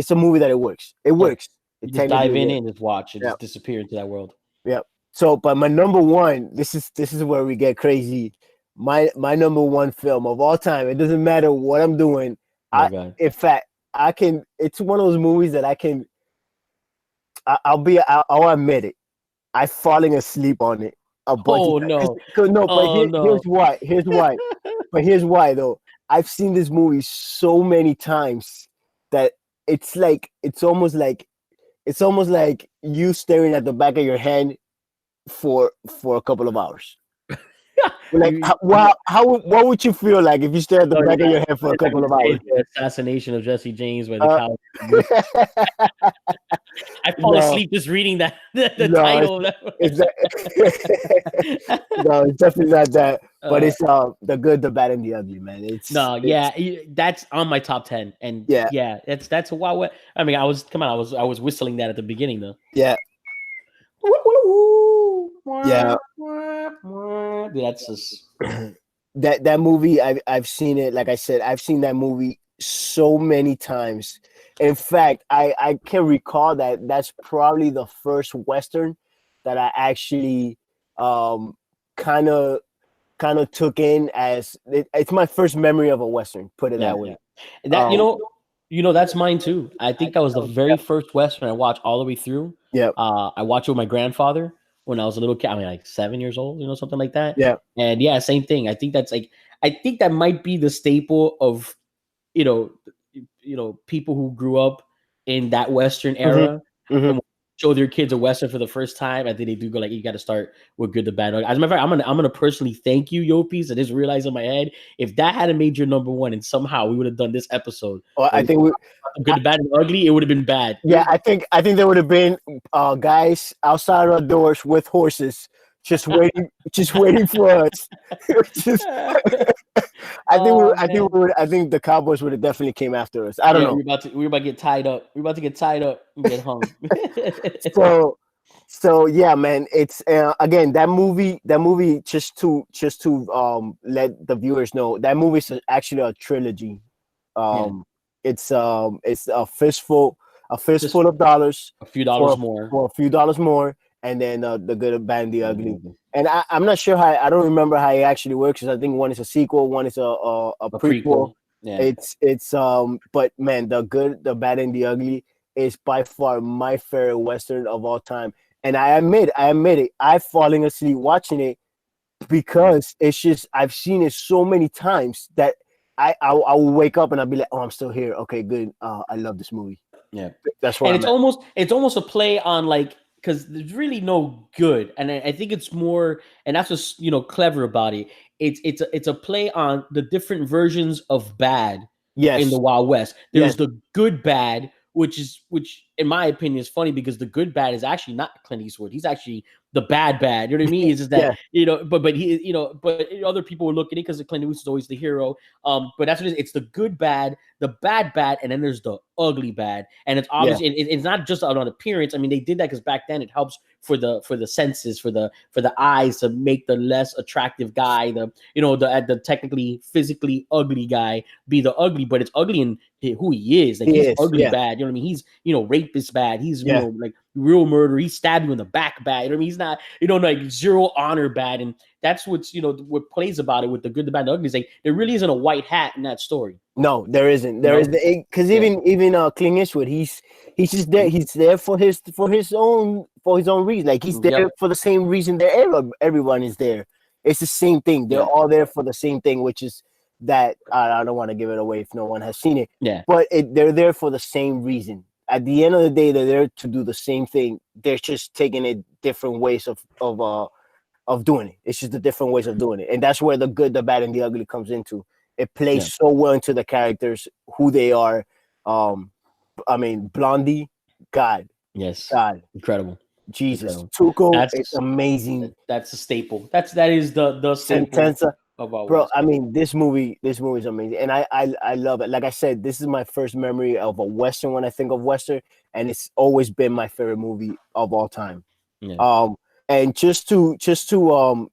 a movie that it works. It works. You just dive in and just watch it, just disappear into that world. Yeah. So, but my number 1, this is where we get crazy. My number 1 film of all time. It doesn't matter what I'm doing. In fact, I can. It's one of those movies that I can. I'll admit it. I've fallen asleep on it a bunch of times. Here's why. But here's why though. I've seen this movie so many times that it's almost like you staring at the back of your hand for a couple of hours. Like, what would you feel like if you stare at the back of your head for a couple of hours? The assassination of Jesse James by the cow. I fall asleep just reading the title. No, it's definitely not that. But it's the good, the bad, and the ugly, man. That's on my top 10, and that's why. I mean, I was whistling that at the beginning though. Yeah. Yeah. That's just that movie. I've seen it. Like I said, I've seen that movie so many times. In fact, I can recall that that's probably the first Western that I actually kind of took in as it's my first memory of a Western. Put it that way. That that's mine too. I think that was the very first Western I watched all the way through. Yeah. I watched it with my grandfather when I was a little kid. I mean, like 7 years old, something like that. Yeah. And yeah, same thing. I think that might be the staple of, people who grew up in that Western era. Mm-hmm. And show their kids a Western for the first time. I think they do go like, you got to start with Good, the Bad. As a matter of fact, I'm gonna personally thank you, Yo-Peace. I just realized in my head, if that had made your number one, and somehow we would have done this episode. Well, I think Good, the Bad, and Ugly, it would have been bad. Yeah, I think there would have been guys outside our doors with horses, just waiting for us. I think the Cowboys would have definitely came after us. I don't know. We're about to get tied up. We're about to get tied up and get hung. So yeah, man. It's again that movie. Just to let the viewers know, that movie is actually a trilogy. It's a fistful of dollars, a few dollars more, for a few dollars more, and then the Good, the Bad, and the Ugly. Mm-hmm. And I'm not sure how. I don't remember how it actually works. Because I think one is a sequel, one is a prequel. Yeah. It's but man, the Good, the Bad, and the Ugly is by far my favorite Western of all time. And I admit it, I'm falling asleep watching it because it's just I've seen it so many times that I will wake up and I'll be like, oh, I'm still here. Okay, good. I love this movie. Yeah, that's why. And it's almost a play on like, because there's really no good, and I think it's more, and that's what's clever about it. It's a play on the different versions of bad. Yes. In the Wild West, there's the good bad, which in my opinion is funny because the good bad is actually not Clint Eastwood. He's actually the bad. You know what I mean? It's just that but he but other people will look at it because Clint Eastwood's always the hero. But that's what it is. It's the good bad, the bad, and then there's the ugly bad. And it's obvious. It's not just on appearance. I mean, they did that because back then it helps for the senses, for the eyes to make the less attractive guy, the technically physically ugly guy be the ugly, but it's ugly in who he is. Like he's ugly bad. You know what I mean? He's rapist bad. He's like real murder. He stabbed you in the back bad. You know what I mean? He's not like zero honor bad. And that's what's what plays about it with the good, the bad, and the ugly. Is like there really isn't a white hat in that story. No, there isn't. There is because even Clint Eastwood, he's just there. He's there for his own reason. Like he's there for the same reason that everyone is there. It's the same thing. They're all there for the same thing, which is that I don't want to give it away if no one has seen it. Yeah, but they're there for the same reason. At the end of the day, they're there to do the same thing. They're just taking it different ways of doing it. It's just the different ways of doing it, and that's where the good, the bad, and the ugly comes into. It plays so well into the characters, who they are. I mean, Blondie, God. Yes. God. Incredible. Jesus. Tuco, it's amazing. That's a staple. That is the staple. Sentenza. Bro, I mean, this movie is amazing. And I love it. Like I said, this is my first memory of a Western when I think of Western, and it's always been my favorite movie of all time. Yeah. And just to throw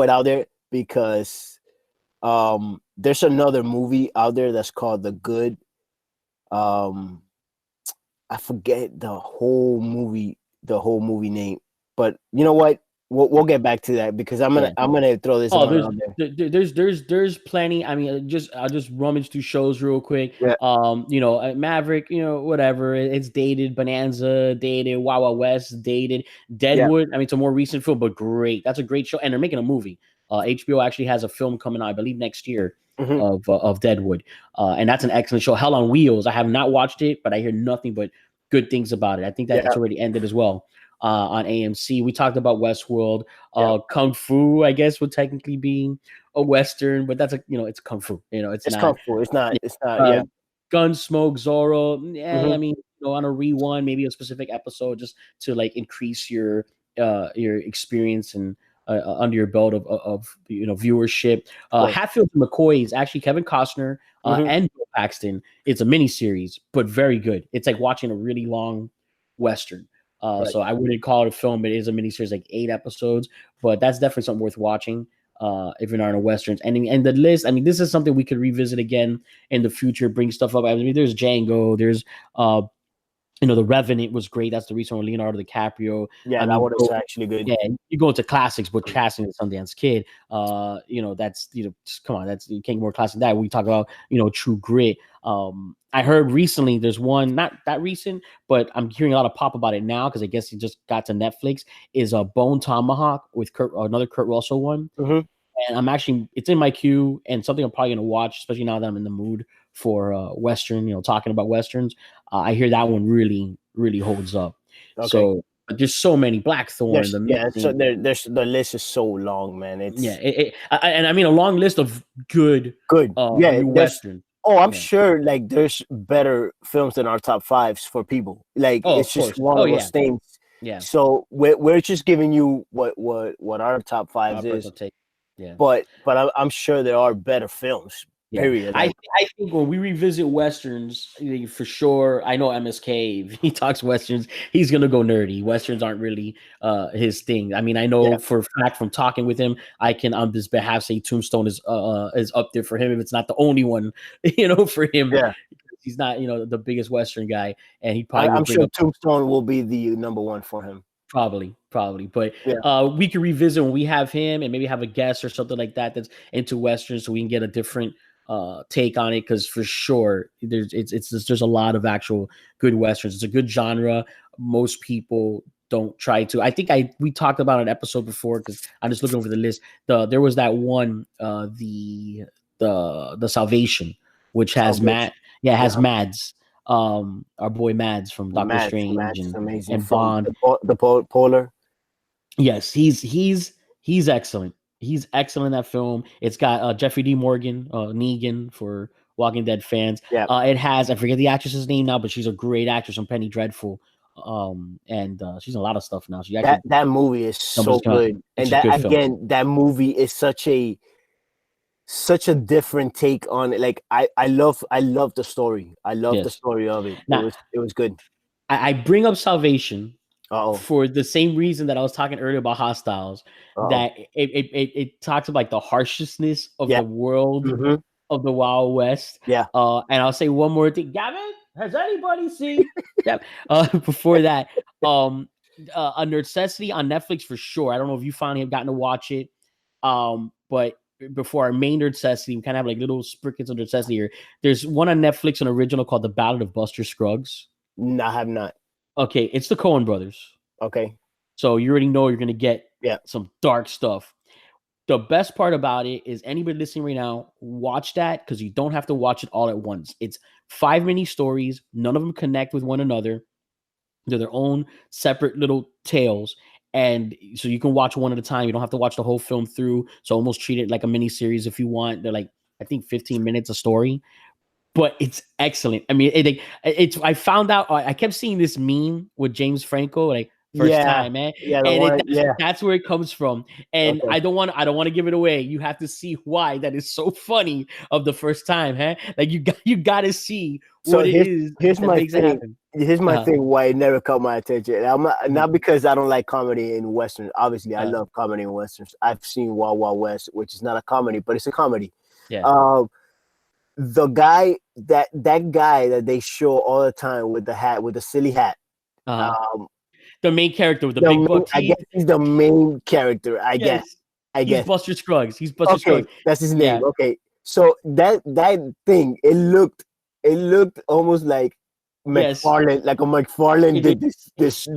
it out there, because there's another movie out there that's called The Good. I forget the whole movie name, but you know what? We'll get back to that because I'm gonna throw this out there. There's plenty. I mean, I'll just rummage through shows real quick. Yeah. Maverick, whatever. It's dated. Bonanza dated. Wild Wild West dated. Deadwood. Yeah. I mean, it's a more recent film, but great. That's a great show, and they're making a movie. HBO actually has a film coming out, I believe, next year of Deadwood, and that's an excellent show. Hell on Wheels. I have not watched it, but I hear nothing but good things about it. I think that's already ended as well. On AMC, we talked about Westworld. Kung Fu, I guess, would technically be a Western, but that's it's Kung Fu. It's not Kung Fu. It's not. Gunsmoke, Zorro. I mean, on a rerun, maybe a specific episode just to like increase your experience and under your belt of viewership. Hatfield and McCoy is actually Kevin Costner and Bill Paxton. It's a mini series, but very good. It's like watching a really long Western. So I wouldn't call it a film, but it is a miniseries, like 8 episodes. But that's definitely something worth watching. if you're not into westerns. And the list, I mean, this is something we could revisit again in the future, bring stuff up. I mean, there's Django, there's The Revenant was great. That's the recent one, Leonardo DiCaprio. Yeah, I that mean, one is actually good. yeah, you go into classics, but casting the Sundance Kid, that's come on, that's you can't get more classic than that. We talk about True Grit. I heard recently there's one not that recent, but I'm hearing a lot of pop about it now because I guess it just got to Netflix. Is a Bone Tomahawk with another Kurt Russell one, and it's in my queue and something I'm probably gonna watch, especially now that I'm in the mood for Western. Talking about Westerns, I hear that one really really holds up. Okay. So. But there's so many Blackthorn. So there's the list is so long, man. It's I mean a long list of good new Western. I'm sure like there's better films than our top fives for people. Like it's just one of those things. Yeah. So we're just giving you what our top fives is. Yeah. But I'm sure there are better films. Yeah. Period. I think when we revisit Westerns, for sure, I know MSK, if he talks Westerns, he's going to go nerdy. Westerns aren't really his thing. I mean, I know for a fact from talking with him, I can on his behalf say Tombstone is up there for him if it's not the only one, for him. Yeah. He's not, the biggest Western guy. And he probably I'm sure Tombstone will be the number one for him. Probably. But we can revisit when we have him and maybe have a guest or something like that that's into Westerns so we can get a different take on it, because for sure there's a lot of actual good Westerns. It's a good genre. Most people don't try to. I think we talked about an episode before because I'm just looking over the list. There was that one, the Salvation, which has Matt. Yeah, it has Mads. Our boy Mads from Doctor Strange and Bond. The Polar. Yes, he's excellent. He's excellent in that film. It's got Jeffrey D. Morgan, Negan for Walking Dead fans. Yeah. It has, I forget the actress's name now, but she's a great actress from Penny Dreadful. And she's in a lot of stuff now. She actually, that movie is so good. And that movie is such a different take on it. Like I love the story. I love the story of it. Now, it was good. I bring up Salvation for the same reason that I was talking earlier about Hostiles. That it talks about like the harshness of the world of the Wild West. Yeah. And I'll say one more thing. Gavin, has anybody seen before that? A Necessity on Netflix for sure. I don't know if you finally have gotten to watch it. But before our main Necessity, we kind of have like little sprinkles of Necessity here. There's one on Netflix, an original called The Ballad of Buster Scruggs. No, I have not. Okay, it's the Coen brothers. Okay. So you already know you're going to get some dark stuff. The best part about it is anybody listening right now, watch that because you don't have to watch it all at once. It's 5 mini stories. None of them connect with one another. They're their own separate little tales. And so you can watch one at a time. You don't have to watch the whole film through. So almost treat it like a mini series if you want. They're like, I think 15 minutes a story. But it's excellent. I mean, I found out, I kept seeing this meme with James Franco, like first time, man. Yeah, and that's where it comes from. And I don't want to give it away. You have to see why that is so funny of the first time, huh? Like you got to see what it is. Here's my thing. Here's my thing why it never caught my attention. I'm not because I don't like comedy in Westerns. Obviously, I love comedy in Westerns. I've seen Wild Wild West, which is not a comedy, but it's a comedy. Yeah. The guy that guy that they show all the time with the hat, with the silly hat. The main character with the big buck teeth. I guess he's the main character. I guess. He's Buster Scruggs. He's Buster Scruggs. That's his name. Yeah. Okay. So that thing, it looked almost like McFarlane, like a McFarlane did this.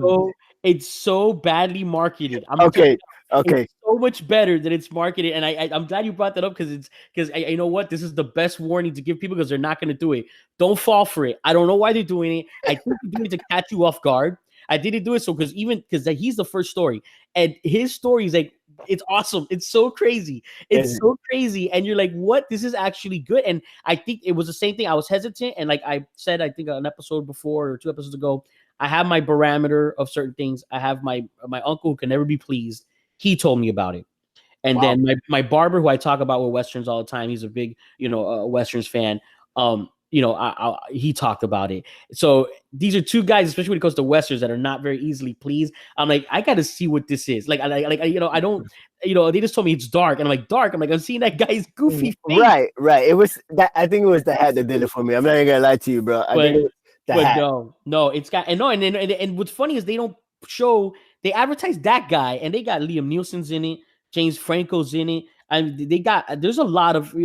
It's so badly marketed. Okay. It's so much better that it's marketed, and I'm glad you brought that up because you know what, this is the best warning to give people because they're not going to do it. Don't fall for it. I don't know why they're doing it. I think they're doing it to catch you off guard. I didn't do it so because he's the first story, and his story is like it's awesome. It's so crazy. It's so crazy, and you're like, what? This is actually good. And I think it was the same thing. I was hesitant, and like I said, I think an episode before or 2 episodes ago, I have my barometer of certain things. I have my uncle who can never be pleased. He told me about it. And then my barber, who I talk about with Westerns all the time, he's a big, Westerns fan. he talked about it. So these are two guys, especially when it comes to westerns, that are not very easily pleased. I'm like, I got to see what this is. Like, I don't, they just told me it's dark, and I'm like, dark. I'm like, I'm seeing that guy's goofy face. Right. It was that. I think it was the hat that did it for me. I'm not even gonna lie to you, bro. I think it was the hat. No, it's got and what's funny is they don't show. They advertise that guy, and they got Liam Nielsen's in it, James Franco's in it, and there's a lot of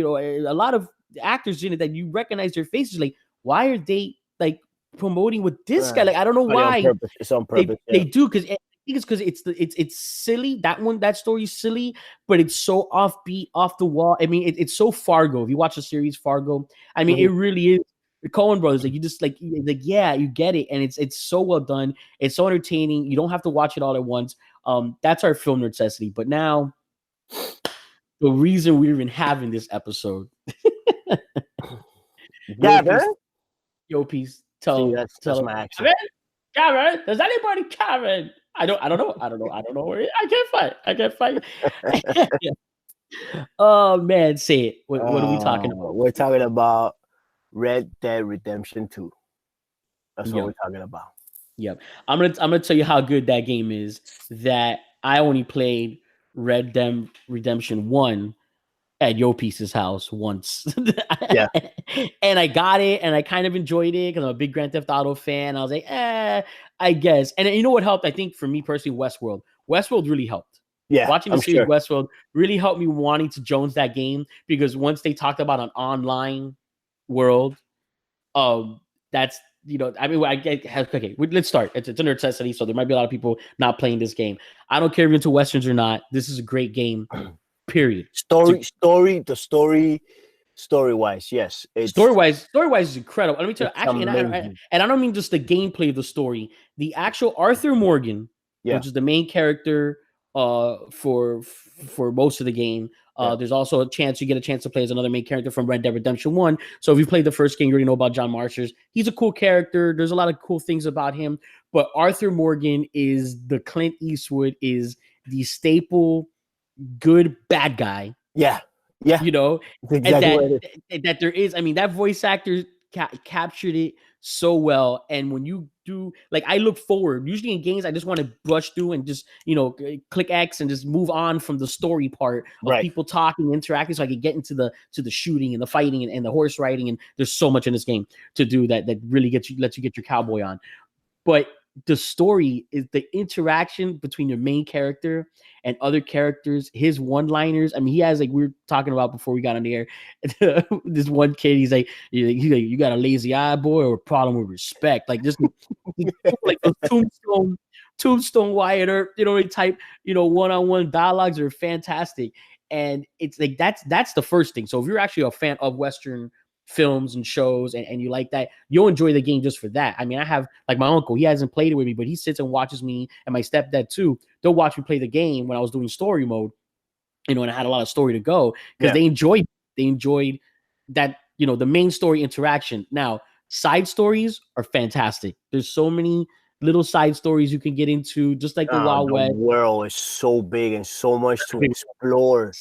actors in it that you recognize their faces. Like, why are they like promoting with this guy? Like, I don't know why. It's on purpose. They do, because I think it's because it's silly. That story's silly, but it's so offbeat, off the wall. I mean, it's so Fargo. If you watch the series Fargo, I mean, it really is. The Coen brothers, like, you just like yeah, you get it, and it's so well done. It's so entertaining. You don't have to watch it all at once. That's our film necessity. But now, the reason we're even having this episode. Yo-Peace, tell my accent. Karen, does anybody Karen? I don't know where I can't find. Oh man, say it. What are we talking about? We're talking about Red Dead Redemption 2. That's what we're talking about. Yep. I'm gonna tell you how good that game is. That I only played Red Dead Redemption 1 at Yo-Peace's house once. Yeah. And I got it, and I kind of enjoyed it because I'm a big Grand Theft Auto fan. I was like, I guess. And you know what helped? I think for me personally, Westworld. Westworld really helped. Yeah. Watching the series Westworld really helped me wanting to Jones that game, because once they talked about an online world, that's, I mean, okay, let's start. It's a necessity, so there might be a lot of people not playing this game. I don't care if you're into Westerns or not. This is a great game. Period. Story-wise, yes. Story-wise is incredible. Let me tell you, actually, and I don't mean just the gameplay of the story. The actual Arthur Morgan, which is the main character for most of the game. There's also you get a chance to play as another main character from Red Dead Redemption 1. So if you played the first game, you already know about John Marshall. He's a cool character. There's a lot of cool things about him. But Arthur Morgan is the Clint Eastwood, is the staple good bad guy. Yeah. Exactly. And that there is, I mean, that voice actor captured it so well. And when you do, like, I look forward, usually in games, I just want to brush through and just, click X and just move on from the story part of people talking, interacting, so I can get into the shooting and the fighting and the horse riding. And there's so much in this game to do that really lets you get your cowboy on. But the story is the interaction between your main character and other characters, his one-liners. I mean, he has, like we were talking about before we got on the air, this one kid, he's like, you got a lazy eye, boy, or a problem with respect. Like, just like those tombstone Wyatt Earp, type, one-on-one dialogues are fantastic. And it's like, that's the first thing. So if you're actually a fan of Western films and shows and you like that, you'll enjoy the game just for that. I mean, I have, like, my uncle, he hasn't played it with me, but he sits and watches me, and my stepdad too. They'll watch me play the game when I was doing story mode, and I had a lot of story to go, because they enjoyed that, the main story interaction. Now, side stories are fantastic. There's so many little side stories you can get into, just like the Wild West. The world is so big and so much to explore.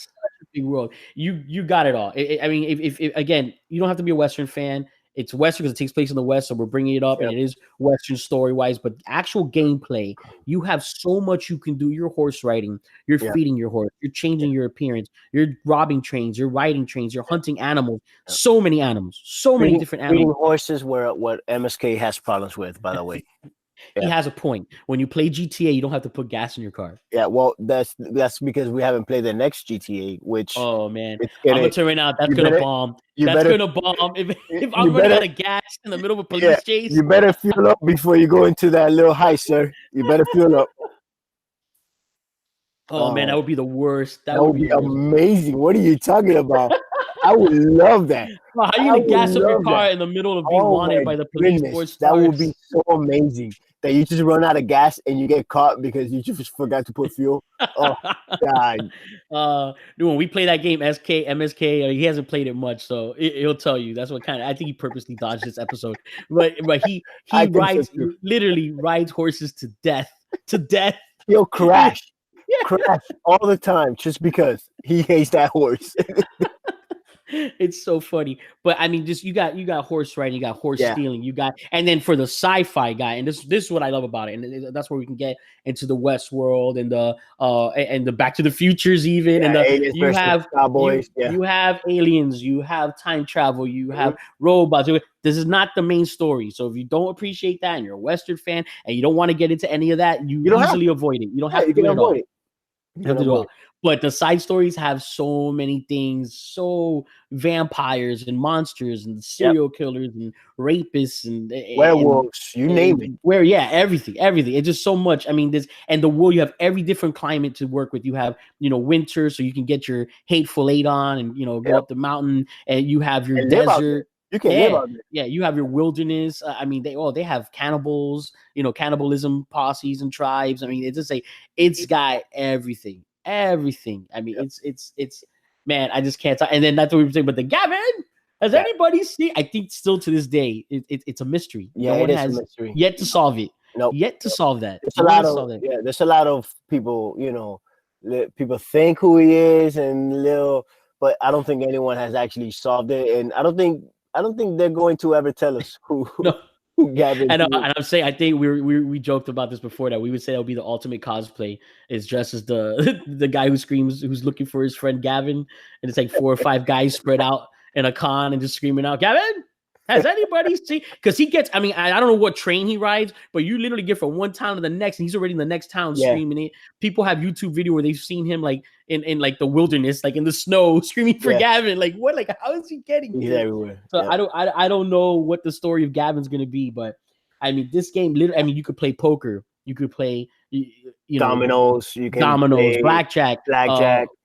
Big world. You got it all. I mean, if again, you don't have to be a Western fan. It's Western because it takes place in the West, so we're bringing it up, and it is Western story-wise. But actual gameplay, you have so much you can do. You're horse riding, you're feeding your horse, you're changing your appearance, you're robbing trains, you're riding trains, you're hunting animals. So many animals, so many different animals. Feeding horses were what MSK has problems with, by the way. He has a point. When you play GTA, you don't have to put gas in your car. Yeah, well, that's because we haven't played the next GTA, which... Oh, man. I'm going to tell you right now, that's going to bomb. That's going to bomb. If I'm running out of gas in the middle of a police chase... You better fuel up before you go into that little heist, sir. You better fuel up. Oh, man, that would be the worst. That would be amazing. What are you talking about? I would love that. How are you going to gas up your car in the middle of being wanted by the police? That would be so amazing. That you just run out of gas and you get caught because you just forgot to put fuel. Oh, God. When we play that game, MSK, he hasn't played it much, so he'll tell you. That's what kind of, I think he purposely dodged this episode. But he literally rides horses to death. He'll crash. Crash all the time just because he hates that horse. It's so funny. But I mean, just you got horse riding, you got horse Yeah. stealing, and then for the sci-fi guy, and this is what I love about it, and that's where we can get into the Westworld and the Back to the Futures even, and Aliens you versus have Cowboys. you have aliens, you have time travel, you have robots. This is not the main story. So if you don't appreciate that and you're a Western fan and you don't want to get into any of that, you don't easily avoid it. You don't have to you do can it at all. avoid it. You can avoid it. But the side stories have so many things, so vampires and monsters and serial killers and rapists and werewolves, you name it. Everything. It's just so much. I mean, the world, you have every different climate to work with. You have, winter, so you can get your Hateful Eight on and, go up the mountain, and you have your desert. You can live out there. Yeah, you have your wilderness. I mean, they have cannibals, cannibalism posses and tribes. I mean, it's got everything. Everything. I mean, it's man, I just can't talk. And then that's what we were saying. But the Gavin, has anybody seen? I think still to this day, it's a mystery. Yeah, no one is has a mystery. yet to solve it. No, yet to solve that. There's a lot of people. People think who he is, but I don't think anyone has actually solved it, and I don't think they're going to ever tell us who. No. Gavin and I'm saying, I think we joked about this before, that we would say that would be the ultimate cosplay, is dressed as the guy who screams, who's looking for his friend Gavin, and it's like 4 or 5 guys spread out in a con and just screaming out, Gavin, has anybody seen? Because he gets, I mean, I don't know what train he rides, but you literally get from one town to the next, and he's already in the next town screaming it. People have YouTube video where they've seen him like in like the wilderness, like in the snow, screaming for Gavin. Like what? Like how is he getting He's here? everywhere. So I don't know what the story of Gavin's gonna be, but I mean, this game, literally, I mean, you could play poker, you could play dominoes, blackjack.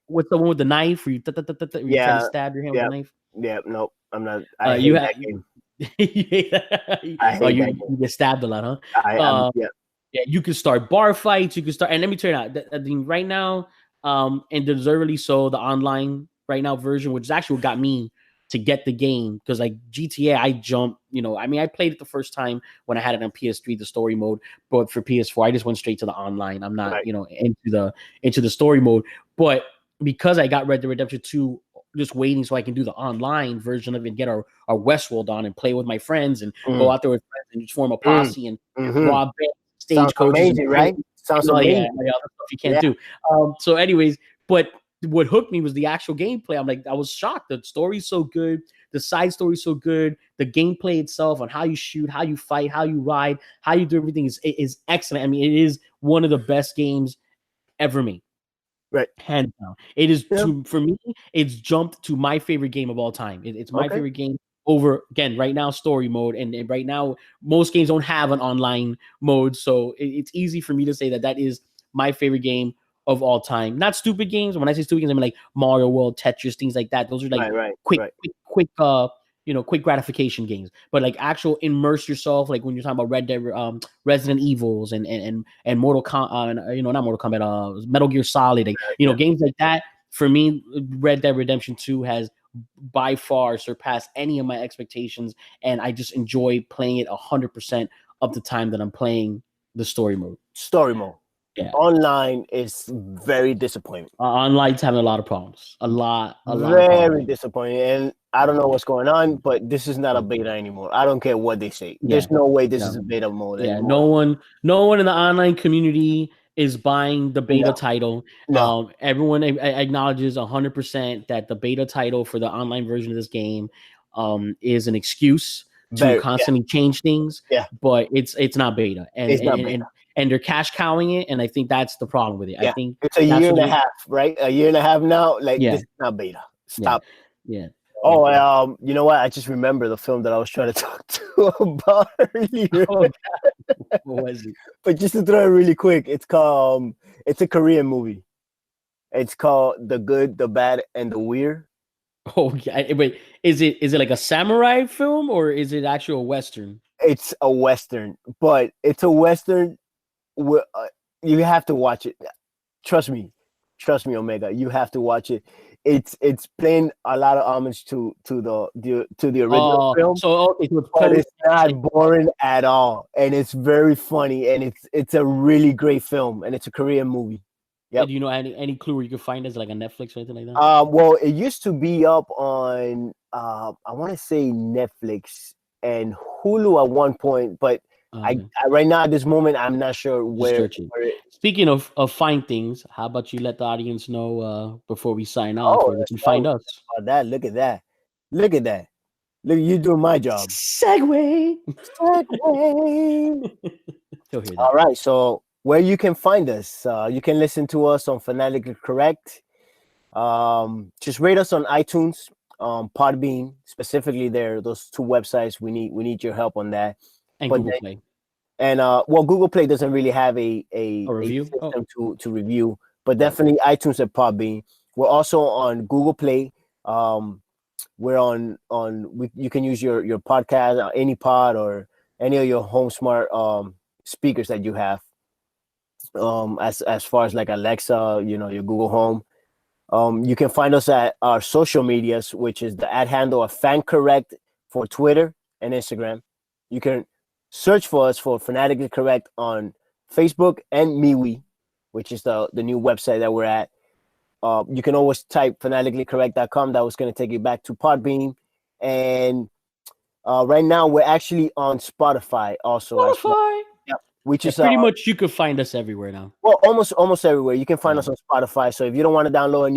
What's the one with the knife? Where you try to stab your hand with a knife? Yeah, nope, I'm not. I hate that game. I hate you get stabbed a lot, huh? You can start bar fights. You can start, and let me tell you now, I think right now, and deservedly so, the online right now version, which is actually what got me to get the game, because like GTA, I jumped. I mean, I played it the first time when I had it on PS3, the story mode, but for PS4, I just went straight to the online. I'm not, into the story mode, but because I got Red Dead Redemption 2. Just waiting so I can do the online version of it, get our Westworld on and play with my friends and go out there with friends and just form a posse and rob stagecoaches. Amazing, right? Sounds amazing. Yeah, other stuff you can't do. So anyways, but what hooked me was the actual gameplay. I'm like, I was shocked. The story's so good. The side story's so good. The gameplay itself on how you shoot, how you fight, how you ride, how you do everything is excellent. I mean, it is one of the best games ever made. Right. Hands down. It is for me, it's jumped to my favorite game of all time. It's my favorite game over, again, right now, story mode. And right now, most games don't have an online mode. So it's easy for me to say that is my favorite game of all time. Not stupid games. When I say stupid games, I mean like Mario World, Tetris, things like that. Those are like quick gratification games, but like actual immerse yourself, like when you're talking about Resident Evils and Mortal Kombat, not Mortal Kombat, Metal Gear Solid, games like that. For me, Red Dead Redemption 2 has by far surpassed any of my expectations, and I just enjoy playing it 100% of the time that I'm playing the story mode. Yeah. Online is very disappointing. Online's having a lot of problems. A lot. Very disappointing. And I don't know what's going on, but this is not a beta anymore. I don't care what they say. There's no way this is a beta mode anymore. No one in the online community is buying the beta title. No. Everyone acknowledges 100% that the beta title for the online version of this game is an excuse to constantly change things. Yeah. But it's not beta. And they're cash cowing it, and I think that's the problem with it. Yeah. I think it's a year and a half, right? A year and a half now. Like this is not beta. Stop. Yeah. Oh, you know what? I just remember the film that I was trying to talk to about earlier. What was it? But just to throw it really quick, it's called. It's a Korean movie. It's called The Good, the Bad, and the Weird. Oh, yeah. Wait, is it like a samurai film or is it actually a Western? It's a Western, but it's a Western. You have to watch it. Trust me, Omega. You have to watch it. It's paying a lot of homage to the original film. So but it's not boring at all, and it's very funny, and it's a really great film, and it's a Korean movie. Yep. Do you know any clue where you can find us, like a Netflix or anything like that? Well, it used to be up on I want to say Netflix and Hulu at one point, but I right now at this moment I'm not sure where. Speaking of find things, how about you let the audience know before we sign off where they can find us? Look at that! Look at that! Look, you doing my job. Segue. All right, so where you can find us, you can listen to us on Fanatically Correct. Just rate us on iTunes, PodBean, specifically there. Those two websites, we need your help on that. And Google Play. And well, Google Play doesn't really have a review system to review, but definitely iTunes and PodBean. We're also on Google Play. We're on you can use your podcast, AnyPod, or any of your home smart speakers that you have. As far as like Alexa, your Google Home. You can find us at our social medias, which is the @handle of FanCorrect for Twitter and Instagram. You can search for us for Fanatically Correct on Facebook and MeWe, which is the new website that we're at. You can always type fanaticallycorrect.com. That was going to take you back to Podbean. And right now we're actually on Spotify also. Spotify. Yeah, which is pretty much you can find us everywhere now. Well, almost everywhere. You can find us on Spotify. So if you don't want to download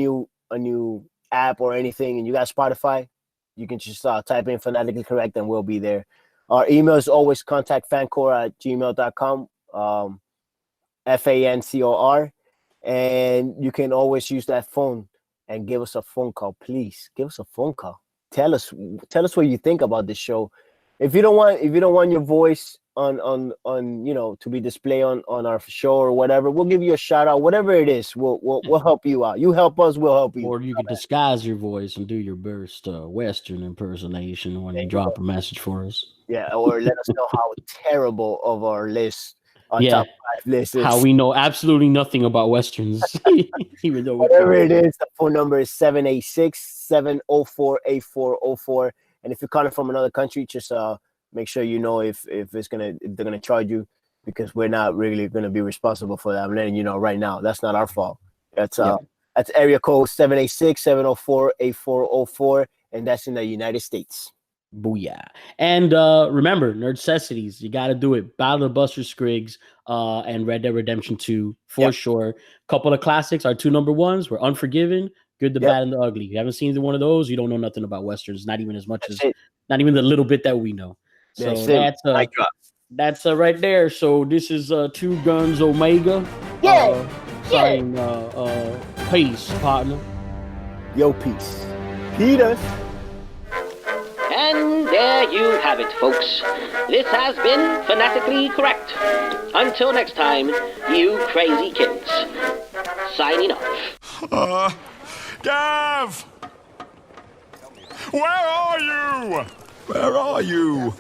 a new app or anything and you got Spotify, you can just type in Fanatically Correct and we'll be there. Our email is always contactfancor@gmail.com, FANCOR. And you can always use that phone and give us a phone call. Please give us a phone call. Tell us what you think about this show. If you don't want your voice on to be displayed on our show or whatever, we'll give you a shout out. Whatever it is, we'll help you out. You help us, we'll help you. Or you can disguise your voice and do your best Western impersonation when you drop a message for us. Yeah, or let us know how terrible of our list. Top 5 list is. How we know absolutely nothing about Westerns. Even though whatever it is, the phone number is 786-704-8404. And if you're calling from another country, just make sure you know if they're gonna charge you, because we're not really gonna be responsible for that. I'm letting you know right now. That's not our fault. That's area code 786-704-8404, and that's in the United States. Booyah. And remember, Nerdcessities, you got to do it. Battle of Buster Scriggs and Red Dead Redemption 2 for sure. Couple of classics. Our 2 number ones were Unforgiven, Good, the Bad, and the Ugly. If you haven't seen either one of those, you don't know nothing about Westerns, not even as much not even the little bit that we know. So that's right there. So this is Two Guns Omega. Saying peace, partner. Yo, peace. Peter. And there you have it, folks. This has been Fanatically Correct. Until next time, you crazy kids. Signing off. Gav! Where are you? Where are you?